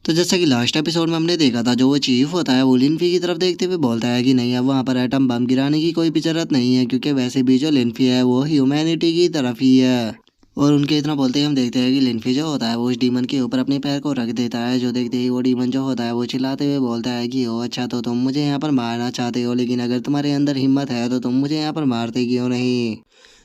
तो जैसा कि लास्ट एपिसोड में हमने देखा था, जो वो चीफ होता है वो लिनफी की तरफ देखते हुए बोलता है कि नहीं, अब वहाँ पर एटम बम गिराने की कोई भी जरूरत नहीं है, क्योंकि वैसे भी जो लिनफी है वो ह्यूमैनिटी की तरफ ही है। और उनके इतना बोलते ही हम देखते हैं कि लिनफी जो होता है वो उस डीमन के ऊपर अपने पैर को रख देता है। जो देखते ही वो डीमन जो होता है वो चिल्लाते हुए बोलता है कि ओ अच्छा, तो तुम मुझे यहाँ पर मारना चाहते हो, लेकिन अगर तुम्हारे अंदर हिम्मत है तो तुम मुझे यहाँ पर मारते क्यों नहीं।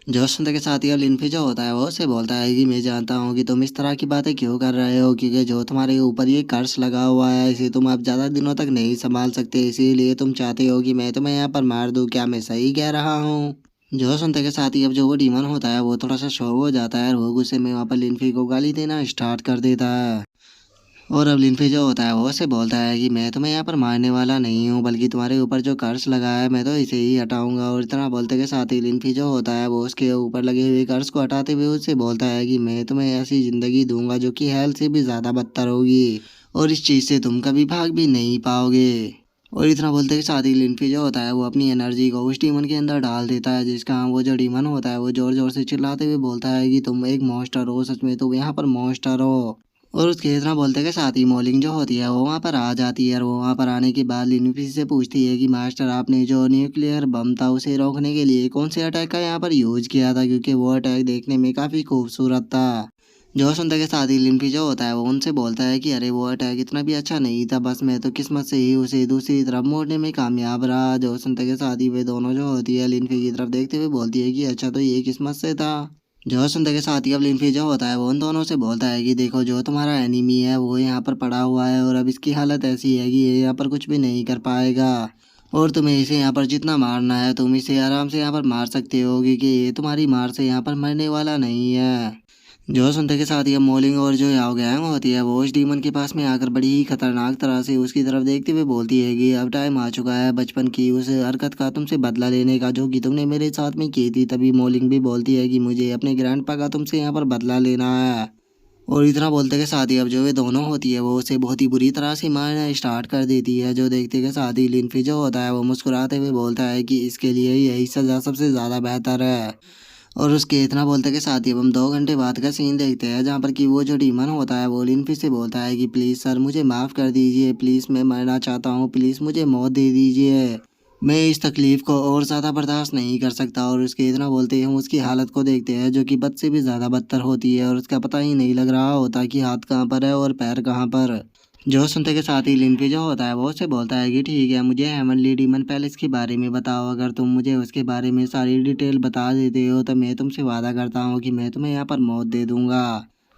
जो सुनते के साथ ही अब लिनफी जो होता है वो उससे बोलता है कि मैं जानता हूँ कि तुम इस तरह की बातें क्यों कर रहे हो, क्योंकि जो तुम्हारे ऊपर ये कर्ज लगा हुआ है इसे तुम अब ज़्यादा दिनों तक नहीं संभाल सकते, इसीलिए तुम चाहते हो कि मैं तुम्हें यहाँ पर मार दूँ। क्या मैं सही कह रहा हूँ। जो सुनते के साथ ही अब जो वो डीमन होता है वो थोड़ा सा शॉक हो जाता है और वो गुस्से में वहाँ पर लिनफी को गाली देना स्टार्ट कर देता है। और अब लिनफी जो होता है वो उससे बोलता है कि मैं तुम्हें यहाँ पर मारने वाला नहीं हूँ, बल्कि तुम्हारे ऊपर जो कर्ज लगा है मैं तो इसे ही हटाऊंगा। और इतना बोलते के साथ ही लिनफी जो होता है वो उसके ऊपर लगे हुए कर्ज को हटाते हुए उससे बोलता है कि मैं तुम्हें ऐसी ज़िंदगी दूंगा जो कि हेल से भी ज़्यादा बदतर होगी, और इस चीज़ से तुम कभी भाग भी नहीं पाओगे। और इतना बोलते के साथ ही लिनफी जो होता है वो अपनी एनर्जी को उस डीमन के अंदर डाल देता है, जिसका वो जो डीमन होता है वो जोर जोर से चिल्लाते हुए बोलता है कि तुम एक मॉन्स्टर हो, सच में तुम यहाँ पर मॉन्स्टर हो। और उसके इतना बोलते के साथ ही मॉलिंग जो होती है वो वहाँ पर आ जाती है, और वो वहाँ पर आने के बाद लिनफी से पूछती है कि मास्टर, आपने जो न्यूक्लियर बम था उसे रोकने के लिए कौन से अटैक का यहाँ पर यूज किया था, क्योंकि वो अटैक देखने में काफ़ी खूबसूरत था। जो सुनते के साथ ही लिनफी जो होता है वो उनसे बोलता है कि अरे वो अटैक इतना भी अच्छा नहीं था, बस मैं तो किस्मत से ही उसे दूसरी तरफ मोड़ने में कामयाब रहा। जो सुनते के साथ ही वे दोनों जो होती है लिनफी की तरफ देखते हुए बोलती है कि अच्छा, तो ये किस्मत से था। जो सुनते के साथ ही अब लिनफी जो होता है वो उन दोनों से बोलता है कि देखो, जो तुम्हारा एनिमी है वो यहाँ पर पड़ा हुआ है, और अब इसकी हालत ऐसी है कि ये यहाँ पर कुछ भी नहीं कर पाएगा। और तुम्हें इसे यहाँ पर जितना मारना है तुम इसे आराम से यहाँ पर मार सकते हो, क्योंकि ये तुम्हारी मार से यहाँ पर मरने वाला नहीं है। जो सुनते के साथ ही अब मॉलिंग और जो याओ गैंग होती है वो उस डीमन के पास में आकर बड़ी ही खतरनाक तरह से उसकी तरफ देखते हुए बोलती है कि अब टाइम आ चुका है बचपन की उस हरकत का तुमसे बदला लेने का जो कि तुमने मेरे साथ में की थी। तभी मॉलिंग भी बोलती है कि मुझे अपने ग्रैंडपा का तुमसे यहाँ पर बदला लेना है। और इतना बोलते के साथ ही अब जो वे दोनों होती है वो उसे बहुत ही बुरी तरह से मारना स्टार्ट कर देती है। जो देखते के साथ ही लिनफी जो होता है वो मुस्कुराते हुए बोलता है कि इसके लिए यही सज़ा सबसे ज़्यादा बेहतर है। और उसके इतना बोलते के साथ ही अब हम 2 घंटे बाद का सीन देखते हैं, जहाँ पर कि वो जो डीमन होता है वो लिनफी से बोलता है कि प्लीज़ सर मुझे माफ़ कर दीजिए, प्लीज़ मैं मरना चाहता हूँ, प्लीज़ मुझे मौत दे दीजिए, मैं इस तकलीफ़ को और ज़्यादा बर्दाश्त नहीं कर सकता। और उसके इतना बोलते ही हम उसकी हालत को देखते हैं जो कि बद से भी ज़्यादा बदतर होती है, और उसका पता ही नहीं लग रहा होता कि हाथ कहाँ पर है और पैर कहाँ पर। जो सुनते के साथ ही लिनफी जो होता है वो उससे बोलता है कि ठीक है, मुझे हेवनली डीमन पैलेस के बारे में बताओ, अगर तुम मुझे उसके बारे में सारी डिटेल बता देते हो तो मैं तुमसे वादा करता हूँ कि मैं तुम्हें यहाँ पर मौत दे दूंगा।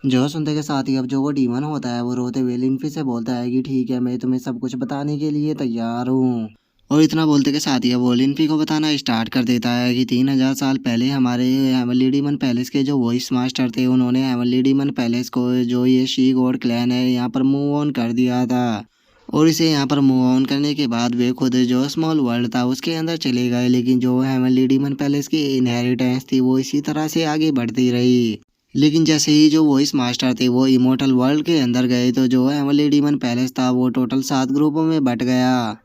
जो सुनते के साथ ही अब जो वो डीमन होता है वो रोते हुए लिनफी से बोलता है कि ठीक है, मैं तुम्हें सब कुछ बताने के लिए तैयार हूँ। और इतना बोलते के साथ ही अब वो लिनफी को बताना स्टार्ट कर देता है कि 3000 साल पहले हमारे हेवनली डीमन पैलेस के जो वॉइस मास्टर थे उन्होंने हेवनली डीमन पैलेस को, जो ये शी गॉड क्लैन है, यहाँ पर मूव ऑन कर दिया था। और इसे यहाँ पर मूव ऑन करने के बाद वे खुद जो स्मॉल वर्ल्ड था उसके अंदर चले गए, लेकिन जो हेवनली डीमन पैलेस की इनहेरिटेंस थी वो इसी तरह से आगे बढ़ती रही। लेकिन जैसे ही जो वॉइस मास्टर थे वो इमोर्टल वर्ल्ड के अंदर गए तो जो हेवनली डीमन पैलेस था वो टोटल 7 ग्रुपों में बट गया।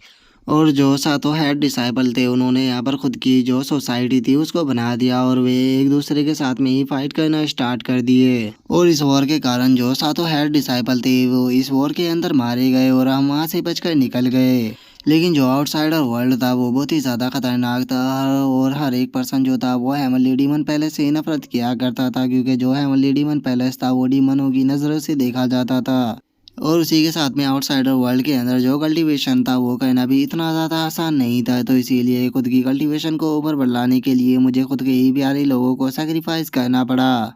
और जो सातों हेड डिसाइपल थे उन्होंने यहाँ पर खुद की जो सोसाइटी थी उसको बना दिया, और वे एक दूसरे के साथ में ही फाइट करना स्टार्ट कर दिए। और इस वॉर के कारण जो सातों हेड डिसाइपल थे वो इस वॉर के अंदर मारे गए, और हम वहाँ से बचकर निकल गए। लेकिन जो आउटसाइडर वर्ल्ड था वो बहुत ही ज़्यादा खतरनाक था, और हर एक पर्सन जो था वो हेवनली डीमन पैलेस से नफरत किया करता था, क्योंकि जो हेवनली डीमन पैलेस था वो डीमनों की नज़रों से देखा जाता था। और उसी के साथ में आउटसाइडर वर्ल्ड के अंदर जो कल्टीवेशन था वो करना भी इतना ज़्यादा आसान नहीं था, तो इसीलिए खुद की कल्टीवेशन को ऊपर बढ़ाने के लिए मुझे खुद के ही प्यारे लोगों को सेक्रीफाइस करना पड़ा।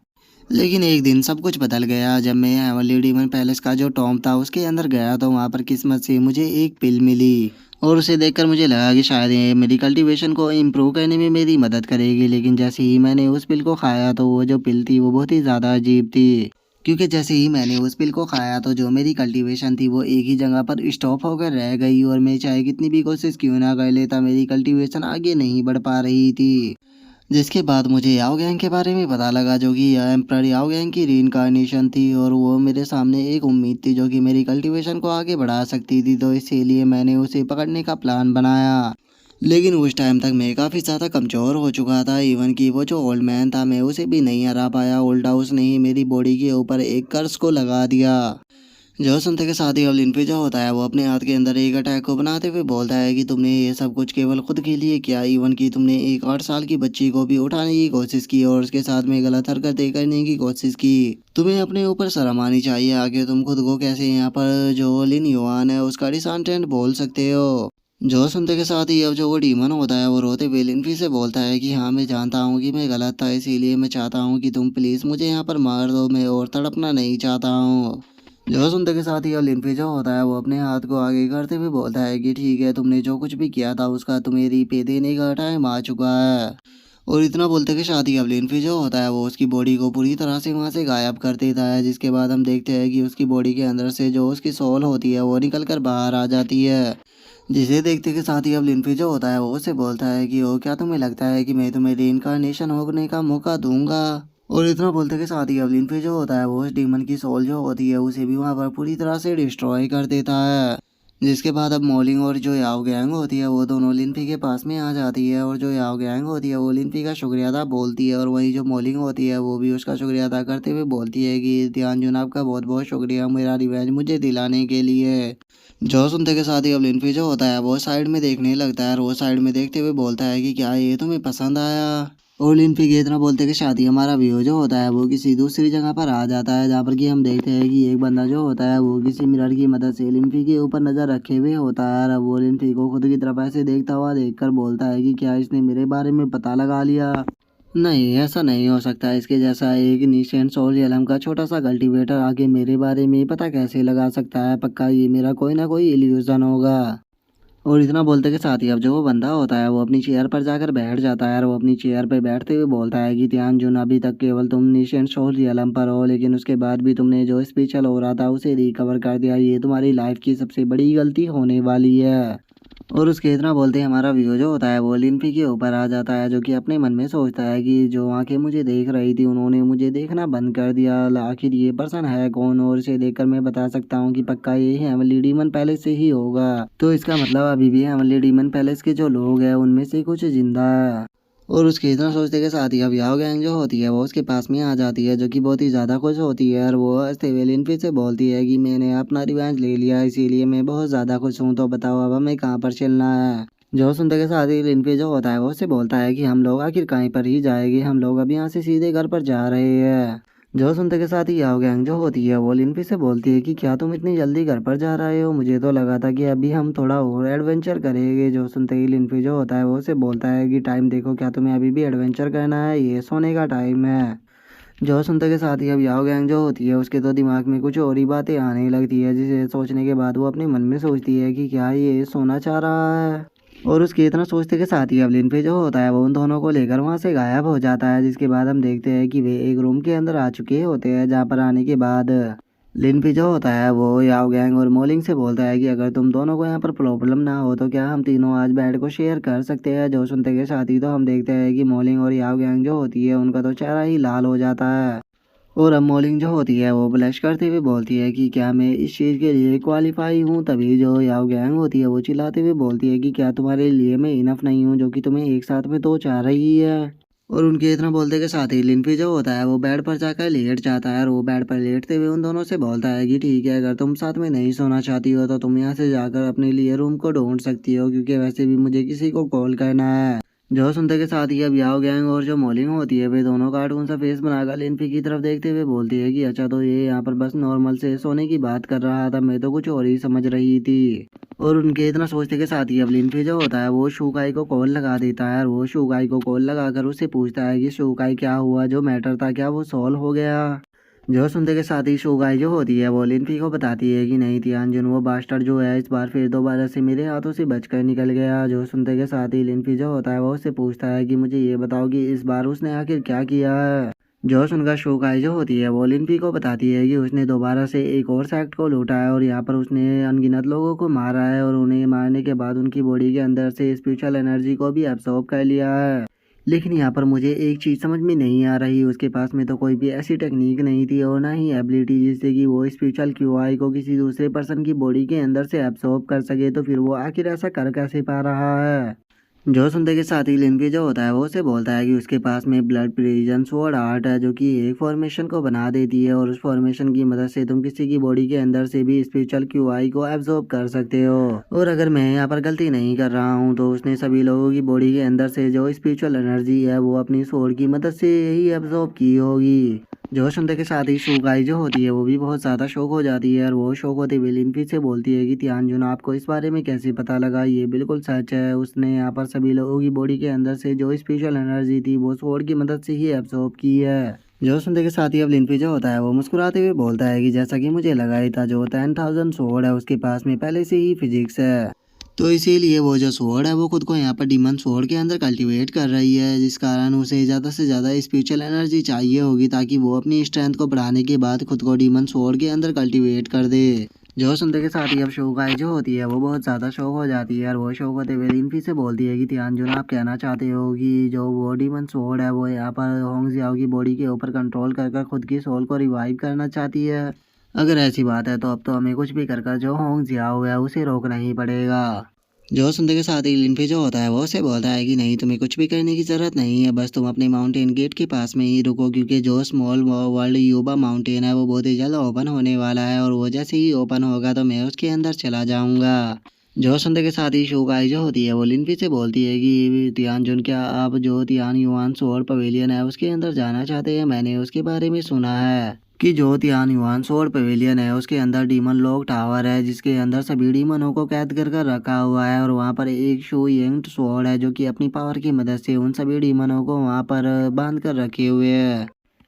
लेकिन एक दिन सब कुछ बदल गया जब मैं हेवनली डीमन पैलेस का जो टॉम था उसके अंदर गया, तो वहाँ पर किस्मत से मुझे एक पिल मिली, और उसे देखकर मुझे लगा कि शायद ये मेरी कल्टीवेशन को इम्प्रूव करने में मेरी मदद करेगी। लेकिन जैसे ही मैंने उस पिल को खाया तो वो जो पिल थी वो बहुत ही ज़्यादा अजीब थी, क्योंकि जैसे ही मैंने उस पिल को खाया तो जो मेरी कल्टीवेशन थी वो एक ही जगह पर स्टॉप होकर रह गई, और मैं चाहे कितनी भी कोशिश क्यों ना कर लेता मेरी कल्टीवेशन आगे नहीं बढ़ पा रही थी। जिसके बाद मुझे याओ गैंग के बारे में पता लगा, जो कि एम्परर याओ गैंग की रीइंकार्नेशन थी, और वो मेरे सामने एक उम्मीद थी जो कि मेरी कल्टीवेशन को आगे बढ़ा सकती थी, तो इसीलिए मैंने उसे पकड़ने का प्लान बनाया। लेकिन उस टाइम तक मैं काफ़ी ज़्यादा कमज़ोर हो चुका था, इवन कि वो जो ओल्ड मैन था मैं उसे भी नहीं हरा पाया, उल्टा उसने ही मेरी बॉडी के ऊपर एक कर्स को लगा दिया। जो सुनते के साथ ही अब लिनफी जो होता है वो अपने हाथ के अंदर एक अटैक को बनाते हुए बोलता है कि तुमने ये सब कुछ केवल खुद के लिए किया, इवन कि तुमने एक 8 साल की बच्ची को भी उठाने की कोशिश की और उसके साथ में गलत हरकतें करने की कोशिश की। तुम्हें अपने ऊपर शर्म आनी चाहिए। आगे तुम खुद को कैसे यहाँ पर जो लिन युआन है उसका डिसंटेंट बोल सकते हो। जो सुनते के साथ ही अब जो वो डीमन होता है वो रोते हुए लिनफी से बोलता है कि हाँ मैं जानता हूँ कि मैं गलत था, इसीलिए मैं चाहता हूँ कि तुम प्लीज़ मुझे यहाँ पर मार दो, मैं और तड़पना नहीं चाहता हूँ। जो सुनते के साथ ही अब लिनफी जो होता है वो अपने हाथ को आगे करते हुए बोलता है कि ठीक है, तुमने जो कुछ भी किया था उसका तुम्हें रीपे देने का टाइम आ चुका है। और इतना बोलते के साथ ही अब लिनफी जो होता है वो उसकी बॉडी को पूरी तरह से वहाँ से गायब कर देता है, जिसके बाद हम देखते हैं कि उसकी बॉडी के अंदर से जो उसकी सोल होती है वो निकल कर बाहर आ जाती है। जिसे देखते के साथ ही अब लिनफी जो होता है वो उससे बोलता है कि ओ क्या तुम्हें लगता है कि मैं तुम्हें रीइंकार्नेशन होने का मौका दूंगा। और इतना बोलते के साथ ही अब लिनफी जो होता है वो उस डीमन की सोल जो होती है उसे भी वहाँ पर पूरी तरह से डिस्ट्रॉय कर देता है। जिसके बाद अब मॉलिंग और जो याओ गैंग होती है वो दोनों लिनफी के पास में आ जाती है, और जो याओ गैंग होती है वो लिनफी का शुक्रिया अदा बोलती है, और वही जो मॉलिंग होती है वो भी उसका शुक्रिया अदा करते हुए बोलती है कि ध्यान आपका बहुत बहुत शुक्रिया मेरा रिवेंज मुझे दिलाने के लिए। जो सुनते के साथ ही अब लिनफी जो होता है वो साइड में देखने लगता है, और वो साइड में देखते हुए बोलता है कि क्या ये तुम्हें पसंद आया। और लिनफी के इतना बोलते कि शादी हमारा व्यू जो होता है वो किसी दूसरी जगह पर आ जाता है, जहाँ पर कि हम देखते हैं कि एक बंदा जो होता है वो किसी मिरर की मदद से लिनफी के ऊपर नजर रखे हुए होता है, और वो लिनफी को खुद की तरफ ऐसे देखता हुआ देखकर बोलता है कि क्या इसने मेरे बारे में पता लगा लिया। नहीं, ऐसा नहीं हो सकता। इसके जैसा एक निशेंट सोल्जरम का छोटा सा कल्टीवेटर आके मेरे बारे में पता कैसे लगा सकता है। पक्का ये मेरा कोई ना कोई इल्यूजन होगा। और इतना बोलते के साथ ही अब जो वो बंदा होता है वो अपनी चेयर पर जाकर बैठ जाता है, और वो अपनी चेयर पर बैठते हुए बोलता है कि ध्यान जुन अभी तक केवल तुम निशेंट सोल्जरम पर हो, लेकिन उसके बाद भी तुमने जो स्पेशल हो रहा था उसे रिकवर कर दिया। ये तुम्हारी लाइफ की सबसे बड़ी गलती होने वाली है। और उसके इतना बोलते ही हमारा व्यू जो होता है वो लिनफी के ऊपर आ जाता है, जो कि अपने मन में सोचता है कि जो आंखें मुझे देख रही थी उन्होंने मुझे देखना बंद कर दिया। आखिर ये पर्सन है कौन, और इसे देखकर मैं बता सकता हूँ कि पक्का ये हेवनली डीमन पैलेस से ही होगा। तो इसका मतलब अभी भी हेवनली डीमन पैलेस के जो लोग हैं उनमें से कुछ जिंदा है। और उसके इतना सोचते के साथ ही अब याओ गैंग जो होती है वो उसके पास में आ जाती है, जो कि बहुत ही ज़्यादा खुश होती है, और वो हंसते हुए लिनफी से बोलती है कि मैंने अपना रिवेंज ले लिया, इसीलिए मैं बहुत ज़्यादा खुश हूँ। तो बताओ अब हमें कहाँ पर चलना है। जो सुनते के साथ ही लिनफी जो होता है वो उससे बोलता है कि हम लोग आखिर कहीं पर ही जाएंगे, हम लोग अब यहाँ से सीधे घर पर जा रहे हैं। जो सुनते के साथ ही याओ गैंग जो होती है वो लिनफी से बोलती है कि क्या तुम इतनी जल्दी घर पर जा रहे हो, मुझे तो लगा था कि अभी हम थोड़ा और एडवेंचर करेंगे। जो सुनते ही लिनफी जो होता है वो उसे बोलता है कि टाइम देखो, क्या तुम्हें अभी भी एडवेंचर करना है, ये सोने का टाइम है। जो सुनते के साथ ही अब याओ गैंग जो होती है उसके तो दिमाग में कुछ और ही बातें आने लगती है, जिसे सोचने के बाद वो अपने मन में सोचती है कि क्या ये सोना चाह रहा है। और उसके इतना सोचते के साथ ही अब लिनफी जो होता है वो उन दोनों को लेकर वहाँ से गायब हो जाता है, जिसके बाद हम देखते हैं कि वे एक रूम के अंदर आ चुके होते हैं, जहाँ पर आने के बाद लिनफी जो होता है वो याओ गैंग और मोलिंग से बोलता है कि अगर तुम दोनों को यहाँ पर प्रॉब्लम ना हो तो क्या हम तीनों आज बेड को शेयर कर सकते हैं। जो सुनते के साथ ही तो हम देखते हैं कि मोलिंग और याओ गैंग जो होती है उनका तो चेहरा ही लाल हो जाता है। और अब मॉलिंग जो होती है वो ब्लश करते हुए बोलती है कि क्या मैं इस चीज़ के लिए क्वालिफाई हूँ। तभी जो याओ गैंग होती है वो चिल्लाते हुए बोलती है कि क्या तुम्हारे लिए मैं इनफ नहीं हूँ, जो कि तुम्हें एक साथ में तो चाह रही है। और उनके इतना बोलते के साथ ही लिनफी जो होता है वो बेड पर जाकर लेट जाता है, और वो बेड पर लेटते हुए उन दोनों से बोलता है कि ठीक है, अगर तुम साथ में नहीं सोना चाहती हो तो तुम यहाँ से जाकर अपने लिए रूम को ढूंढ सकती हो, क्योंकि वैसे भी मुझे किसी को कॉल करना है। जो सुनते के साथ ही अब याओ गैंग और जो मॉलिंग होती है वे दोनों कार्टून सा फेस बनाकर लिनफी की तरफ देखते हुए बोलती है कि अच्छा, तो ये यहाँ पर बस नॉर्मल से सोने की बात कर रहा था, मैं तो कुछ और ही समझ रही थी। और उनके इतना सोचते के साथ ही अब लिनफी जो होता है वो शुगाई को कॉल लगा देता है, और वो शुगाई को कॉल लगाकर उससे पूछता है कि शुगाई क्या हुआ, जो मैटर था क्या वो सॉल्व हो गया। जो सुनते के साथ ही शुगाई जो होती है वो लिनफी को बताती है कि नहीं तियानजुन, वो बास्टर्ड जो है इस बार फिर दोबारा से मेरे हाथों से बचकर निकल गया। जो सुनते के साथ ही लिनफी जो होता है वो उससे पूछता है कि मुझे ये बताओ कि इस बार उसने आखिर क्या किया है। जो सुनकर शुगाई जो होती है वो लिनफी को बताती है कि उसने दोबारा से एक और सेक्ट को लूटा है, और यहाँ पर उसने अनगिनत लोगों को मारा है, और उन्हें मारने के बाद उनकी बॉडी के अंदर से स्पिरिचुअल एनर्जी को भी एब्सॉर्ब कर लिया है। लेकिन यहाँ पर मुझे एक चीज़ समझ में नहीं आ रही, उसके पास में तो कोई भी ऐसी टेक्निक नहीं थी और ना ही एबिलिटी जिससे कि वो स्पिरिचुअल क्यूआई को किसी दूसरे पर्सन की बॉडी के अंदर से एब्सॉर्ब कर सके, तो फिर वो आखिर ऐसा कर कैसे पा रहा है। जो सुनते के साथ ही लिनफी जो होता है वो उसे बोलता है कि उसके पास में ब्लड प्रिजन स्वॉर्ड आर्ट है जो कि एक फॉर्मेशन को बना देती है और उस फॉर्मेशन की मदद से तुम किसी की बॉडी के अंदर से भी स्पिरिचुअल क्यूआई को एब्जॉर्ब कर सकते हो। और अगर मैं यहाँ पर गलती नहीं कर रहा हूँ तो उसने सभी लोगों की बॉडी के अंदर से जो स्पिरिचुअल एनर्जी है वो अपनी स्वॉर्ड की मदद से ही एब्जॉर्ब की होगी। जो सुनते के साथ ही शुगाई जो होती है वो भी बहुत ज़्यादा शौक हो जाती है और वो शौक होते हुए लिनफी से बोलती है कि तियानजुन आपको इस बारे में कैसे पता लगा, ये बिल्कुल सच है। उसने यहाँ पर सभी लोगों की बॉडी के अंदर से जो स्पेशल एनर्जी थी वो स्वॉर्ड की मदद से ही एब्जॉर्ब की है। जो सुनते के साथ ही अब लिनफी जो होता है वो मुस्कुराते हुए बोलता है कि जैसा कि मुझे लगा ही था, जो 10,000 स्वॉर्ड है उसके पास में पहले से ही फिजिक्स है, तो इसीलिए वो जो स्वॉर्ड है वो खुद को यहाँ पर डीमन स्वॉर्ड के अंदर कल्टीवेट कर रही है, जिस कारण उसे ज़्यादा से ज़्यादा स्पिरिचुअल एनर्जी चाहिए होगी ताकि वो अपनी स्ट्रेंथ को बढ़ाने के बाद खुद को डीमन स्वॉर्ड के अंदर कल्टीवेट कर दे। जो सुनते के साथ ही अब शोगाई जो होती है वो बहुत ज़्यादा शौक हो जाती है और वो शौक होते हुए लिनफी से बोलती है कि तियानजुन आप कहना चाहते हो कि जो वो डीमन स्वॉर्ड है वो यहाँ पर होंगजियाओ की बॉडी के ऊपर कंट्रोल कर कर खुद की सोल को रिवाइव करना चाहती है। अगर ऐसी बात है तो अब तो हमें कुछ भी कर कर जो होंगजियाओ है उसे रोकना ही पड़ेगा। जो सुनते के साथ ही लिनफी जो होता है वो उसे बोलता है कि नहीं, तुम्हें कुछ भी करने की ज़रूरत नहीं है, बस तुम अपने माउंटेन गेट के पास में ही रुको क्योंकि जो स्मॉल वर्ल्ड यूबा माउंटेन है वो बहुत ही जल्द ओपन होने वाला है और वो जैसे ही ओपन होगा तो मैं उसके अंदर चला जाऊंगा। जो सुनते के साथ ही शुगाई जो होती है वो लिनफी से बोलती है कि तियानजुन क्या आप जो तियान युआन सोल पवेलियन है उसके अंदर जाना चाहते हैं? मैंने उसके बारे में सुना है कि जो तियान युआन सोल पवेलियन है उसके अंदर डीमन लॉक टावर है जिसके अंदर सभी डीमनों को कैद कर कर रखा हुआ है और वहाँ पर एक शू यंग स्वॉर्ड है जो कि अपनी पावर की मदद से उन सभी डीमनों को वहाँ पर बांध कर रखे हुए है।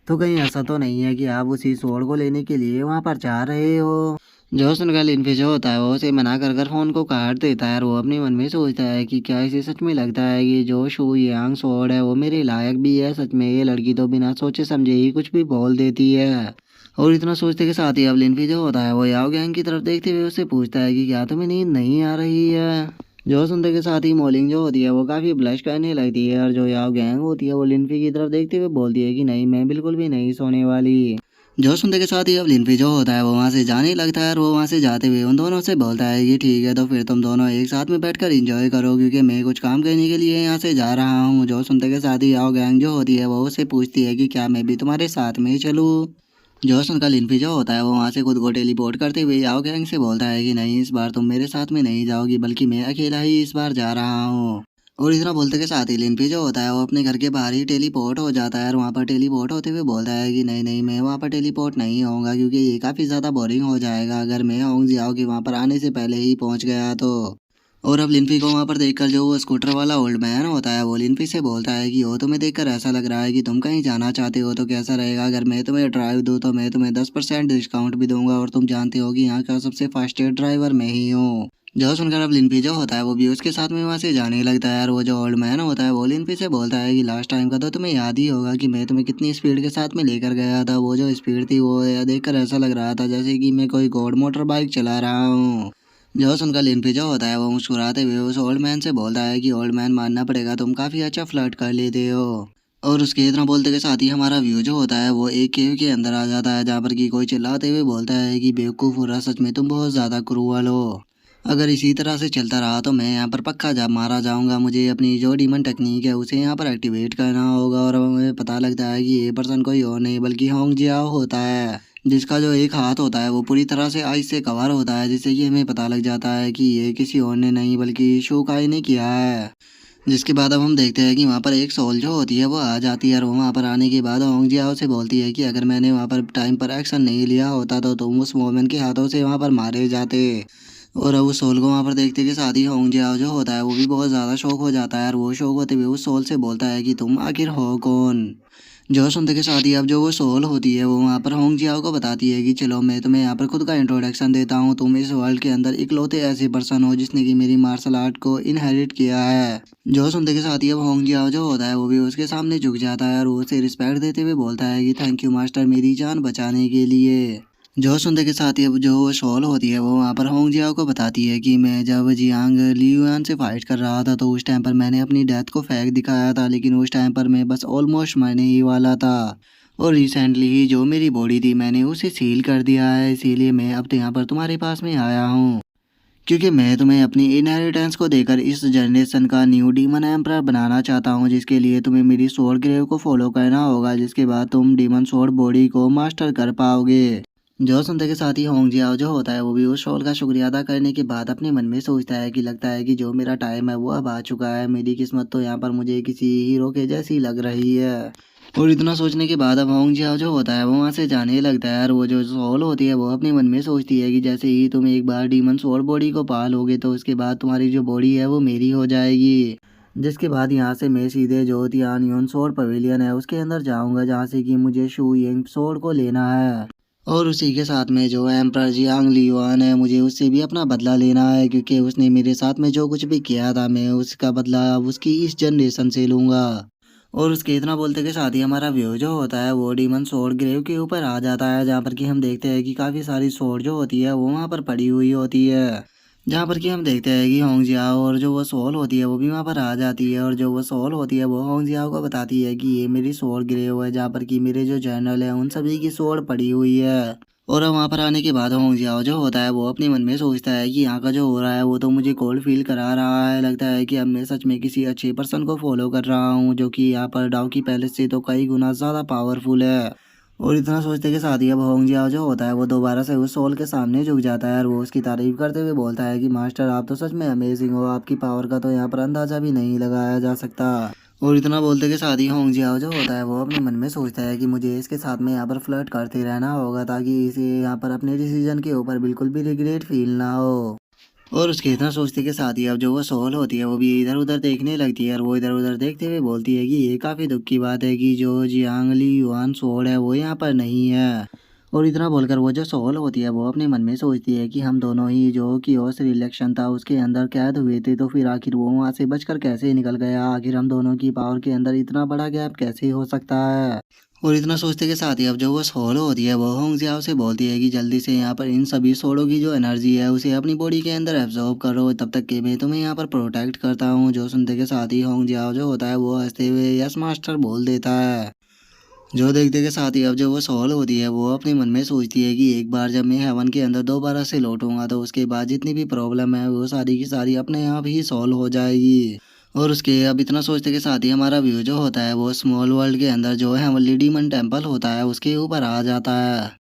तो कहीं ऐसा तो नहीं है कि आप उसी स्वॉर्ड को लेने के लिए वहाँ पर जा रहे हो? जो सुनकर लिनफी जो होता है वो उसे मना कर कर फोन को काट देता है और वो अपने मन में सोचता है कि क्या इसे सच में लगता है कि जो शू यांग स्वॉर्ड है वो मेरे लायक भी है? सच में ये लड़की तो बिना सोचे समझे ही कुछ भी बोल देती है। और इतना सोचते के साथ ही अब लिनफी जो होता है वो याओ गैंग की तरफ देखते हुए उससे पूछता है कि क्या तुम्हें नींद नहीं आ रही है? जो सुनते के साथ ही मोलिंग जो होती है वो काफ़ी ब्लश करने लगती है और जो याओ गैंग होती है वो लिनफी की तरफ देखते हुए बोलती है कि नहीं, मैं बिल्कुल भी नहीं सोने वाली। जो सुनते के साथ ही अब लिनफी जो होता है वो वहाँ से जाने लगता है और वो वहाँ से जाते हुए उन दोनों से बोलता है कि ठीक है, तो फिर तुम दोनों एक साथ में बैठकर एंजॉय करो क्योंकि मैं कुछ काम करने के लिए यहाँ से जा रहा हूँ। जो सुनते के साथ ही आओ गैंग जो होती है वो उससे पूछती है कि क्या मैं भी तुम्हारे साथ में चलूँ? जो सुनकर लिनफी जो होता है वो वहाँ से खुद को टेलीपोर्ट करते हुए आओ गैंग से बोलता है कि नहीं, इस बार तुम मेरे साथ में नहीं जाओगी बल्कि मैं अकेला ही इस बार जा रहा हूँ। और इतना बोलते के साथ ही लिनफी जो होता है वो अपने घर के बाहर ही टेलीपोर्ट हो जाता है और वहाँ पर टेलीपोर्ट होते हुए बोलता है कि नहीं नहीं, मैं वहाँ पर टेलीपोर्ट नहीं होऊंगा क्योंकि ये काफ़ी ज़्यादा बोरिंग हो जाएगा अगर मैं होंग जियाओ के वहाँ पर आने से पहले ही पहुँच गया तो। और अब लिनफी को वहाँ पर देखकर जो वो स्कूटर वाला ओल्ड मैन होता है वो लिनफी से बोलता है कि वो तुम्हें देखकर ऐसा लग रहा है कि तुम कहीं जाना चाहते हो, तो कैसा रहेगा अगर मैं तुम्हें ड्राइव दूँ? तो मैं तुम्हें 10% डिस्काउंट भी दूंगा और तुम जानते हो कि यहाँ का सबसे फास्टेस्ट ड्राइवर मैं ही हूँ। जो सुनकर अब लिनफी जो होता है वो भी उसके साथ में वहाँ से जाने लगता है और वो जो ओल्ड मैन होता है वो लिनफी से बोलता है कि लास्ट टाइम का तो तुम्हें याद ही होगा कि मैं तुम्हें कितनी स्पीड के साथ में लेकर गया था। वो जो स्पीड थी वो देखकर ऐसा लग रहा था जैसे कि मैं कोई गॉड मोटर बाइक चला रहा हूँ। जो सुनकर लिनफी जो होता है वो मुस्कुराते हुए उस ओल्ड मैन से बोलता है कि ओल्ड मैन, मानना पड़ेगा तुम काफ़ी अच्छा फ्लर्ट कर लेते हो। और उसके इतना बोलते के साथ ही हमारा व्यू जो होता है वो एक केव के अंदर आ जाता है जहाँ पर कि कोई चिल्लाते हुए बोलता है कि बेवकूफ़ हो रहा, सच में तुम बहुत ज़्यादा क्रूअल हो। अगर इसी तरह से चलता रहा तो मैं यहाँ पर पक्का जा मारा जाऊंगा। मुझे अपनी जो डीमन टेक्निक है उसे यहाँ पर एक्टिवेट करना होगा और हमें पता लगता है कि ये पर्सन कोई और नहीं बल्कि होंग जियाओ होता है, जिसका जो एक हाथ होता है वो पूरी तरह से आइस से कवर होता है, जिससे कि हमें पता लग जाता है कि ये किसी और ने नहीं बल्कि शोकाई ने किया है। जिसके बाद अब हम देखते हैं कि वहाँ पर एक सोल जो होती है वो आ जाती है और वो वहाँ पर आने के बाद होंग जियाओ से बोलती है कि अगर मैंने वहाँ पर टाइम पर एक्शन नहीं लिया होता तो तुम उस वोमेन के हाथों से वहाँ पर मारे जाते। और अब उस सोल को वहाँ पर देखते के साथ ही होंग जियाओ जो होता है वो भी बहुत ज़्यादा शौक हो जाता है और वो शौक होते हुए उस सोल से बोलता है कि तुम आखिर हो कौन? जो सुनते के साथ ही अब जो वो सोल होती है वो वहाँ पर होंग जियाओ को बताती है कि चलो मैं तुम्हें यहाँ पर खुद का इंट्रोडक्शन देता हूँ, तुम इस वर्ल्ड के अंदर इकलौते ऐसे पर्सन हो जिसने कि मेरी मार्शल आर्ट को इनहेरिट किया है। जो सुनते के साथ ही अब होंग जियाओ जो होता है वो भी उसके सामने झुक जाता है और वो उसे रिस्पेक्ट देते हुए बोलता है कि थैंक यू मास्टर, मेरी जान बचाने के लिए। जो सुनते के साथ ही अब जो वो शॉल होती है वो वहाँ पर होंग जियाओ को बताती है कि मैं जब जियांग लियुआन से फाइट कर रहा था तो उस टाइम पर मैंने अपनी डेथ को फेंक दिखाया था, लेकिन उस टाइम पर मैं बस ऑलमोस्ट मरने ही वाला था। और रिसेंटली ही जो मेरी बॉडी थी मैंने उसे सील कर दिया है, इसीलिए मैं अब तो यहाँ पर तुम्हारे पास में आया हूँ। क्योंकि मैं तुम्हें अपनी इनहेरिटेंस को देकर इस जनरेशन का न्यू डीमन एम्परर बनाना चाहता हूँ, जिसके लिए तुम्हें मेरी सोल ग्रेव को फॉलो करना होगा, जिसके बाद तुम डीमन सोल बॉडी को मास्टर कर पाओगे। जो सुनते के साथ ही होंग जियाओ जो होता है वो भी उस सोल का शुक्रिया अदा करने के बाद अपने मन में सोचता है कि लगता है कि जो मेरा टाइम है वो अब आ चुका है, मेरी किस्मत तो यहाँ पर मुझे किसी हीरो के जैसी लग रही है। और इतना सोचने के बाद अब होंग जियाओ जो होता है वो वहाँ से जाने लगता है, और वो जो सोल होती है वो अपने मन में सोचती है कि जैसे ही तुम एक बार डीमन सोल बॉडी को पा लोगे तो उसके बाद तुम्हारी जो बॉडी है वो मेरी हो जाएगी। जिसके बाद यहाँ से मैं सीधे जो तियान यून सोल पवेलियन है उसके अंदर जाऊंगा, जहाँ से कि मुझे शू यंग सोल को लेना है। और उसी के साथ में जो एम्परर जियांग लियुआन है मुझे उससे भी अपना बदला लेना है, क्योंकि उसने मेरे साथ में जो कुछ भी किया था मैं उसका बदला अब उसकी इस जनरेशन से लूंगा। और उसके इतना बोलते के साथ ही हमारा व्यू जो होता है वो डीमन सोर्ड ग्रेव के ऊपर आ जाता है, जहाँ पर कि हम देखते हैं कि काफ़ी सारी सोर्ड जो होती है वो वहाँ पर पड़ी हुई होती है। जहाँ पर कि हम देखते हैं कि होंग जियाओ और जो वो सोल होती है वो भी वहाँ पर आ जाती है, और जो वो सोल होती है वो होंग जियाओ को बताती है कि ये मेरी सोल ग्रेव है, जहाँ पर कि मेरे जो जनरल है उन सभी की सोल पड़ी हुई है। और अब वहाँ पर आने के बाद होंग जियाओ जो होता है वो अपने मन में सोचता है कि यहाँ का जो हो रहा है वो तो मुझे कोल्ड फील करा रहा है, लगता है कि अब मैं सच में किसी अच्छे पर्सन को फॉलो कर रहा हूँ, जो कि यहाँ पर डाउ की पैलेस से तो कई गुना ज़्यादा पावरफुल है। और इतना सोचते के साथ ही अब होंग जियाओ जो होता है वो दोबारा से उस सोल के सामने झुक जाता है, और वो उसकी तारीफ करते हुए बोलता है कि मास्टर आप तो सच में अमेजिंग हो, आपकी पावर का तो यहाँ पर अंदाजा भी नहीं लगाया जा सकता। और इतना बोलते के साथ ही होंग जियाओ जो होता है वो अपने मन में सोचता है कि मुझे इसके साथ में यहाँ पर फ्लर्ट करते रहना होगा, ताकि इसे यहाँ पर अपने डिसीजन के ऊपर बिल्कुल भी रिग्रेट फील ना हो। और उसके इतना सोचते के साथ ही अब जो वो सोल होती है वो भी इधर उधर देखने लगती है, और वो इधर उधर देखते हुए बोलती है कि ये काफ़ी दुख की बात है कि जो जियांग ली युआन सोल है वो यहाँ पर नहीं है। और इतना बोलकर वो जो सोल होती है वो अपने मन में सोचती है कि हम दोनों ही जो कि ओस रिलेक्शन था उसके अंदर कैद हुए थे, तो फिर आखिर वो वहाँ से बचकर कैसे निकल गया, आखिर हम दोनों की पावर के अंदर इतना बड़ा गैप कैसे हो सकता है। और इतना सोचते के साथ ही अब जो वो सोलो होती है वो होंग जियाओ से बोलती है कि जल्दी से यहाँ पर इन सभी सोलों की जो एनर्जी है उसे अपनी बॉडी के अंदर एब्जॉर्ब करो, तब तक कि मैं तुम्हें यहाँ पर प्रोटेक्ट करता हूँ। जो सुनते के साथ ही होंग जियाओ जो होता है वो हंसते हुए यस मास्टर बोल देता है। जो देखते के साथ ही अब जो वो सोल होती है वो अपने मन में सोचती है कि एक बार जब मैं हेवन के अंदर दोबारा से लौटूंगा तो उसके बाद जितनी भी प्रॉब्लम है वो सारी की सारी अपने आप ही सॉल्व हो जाएगी। और उसके अब इतना सोचते के साथ ही हमारा व्यू जो होता है वो स्मॉल वर्ल्ड के अंदर जो हेवनली डीमन टेम्पल होता है उसके ऊपर आ जाता है।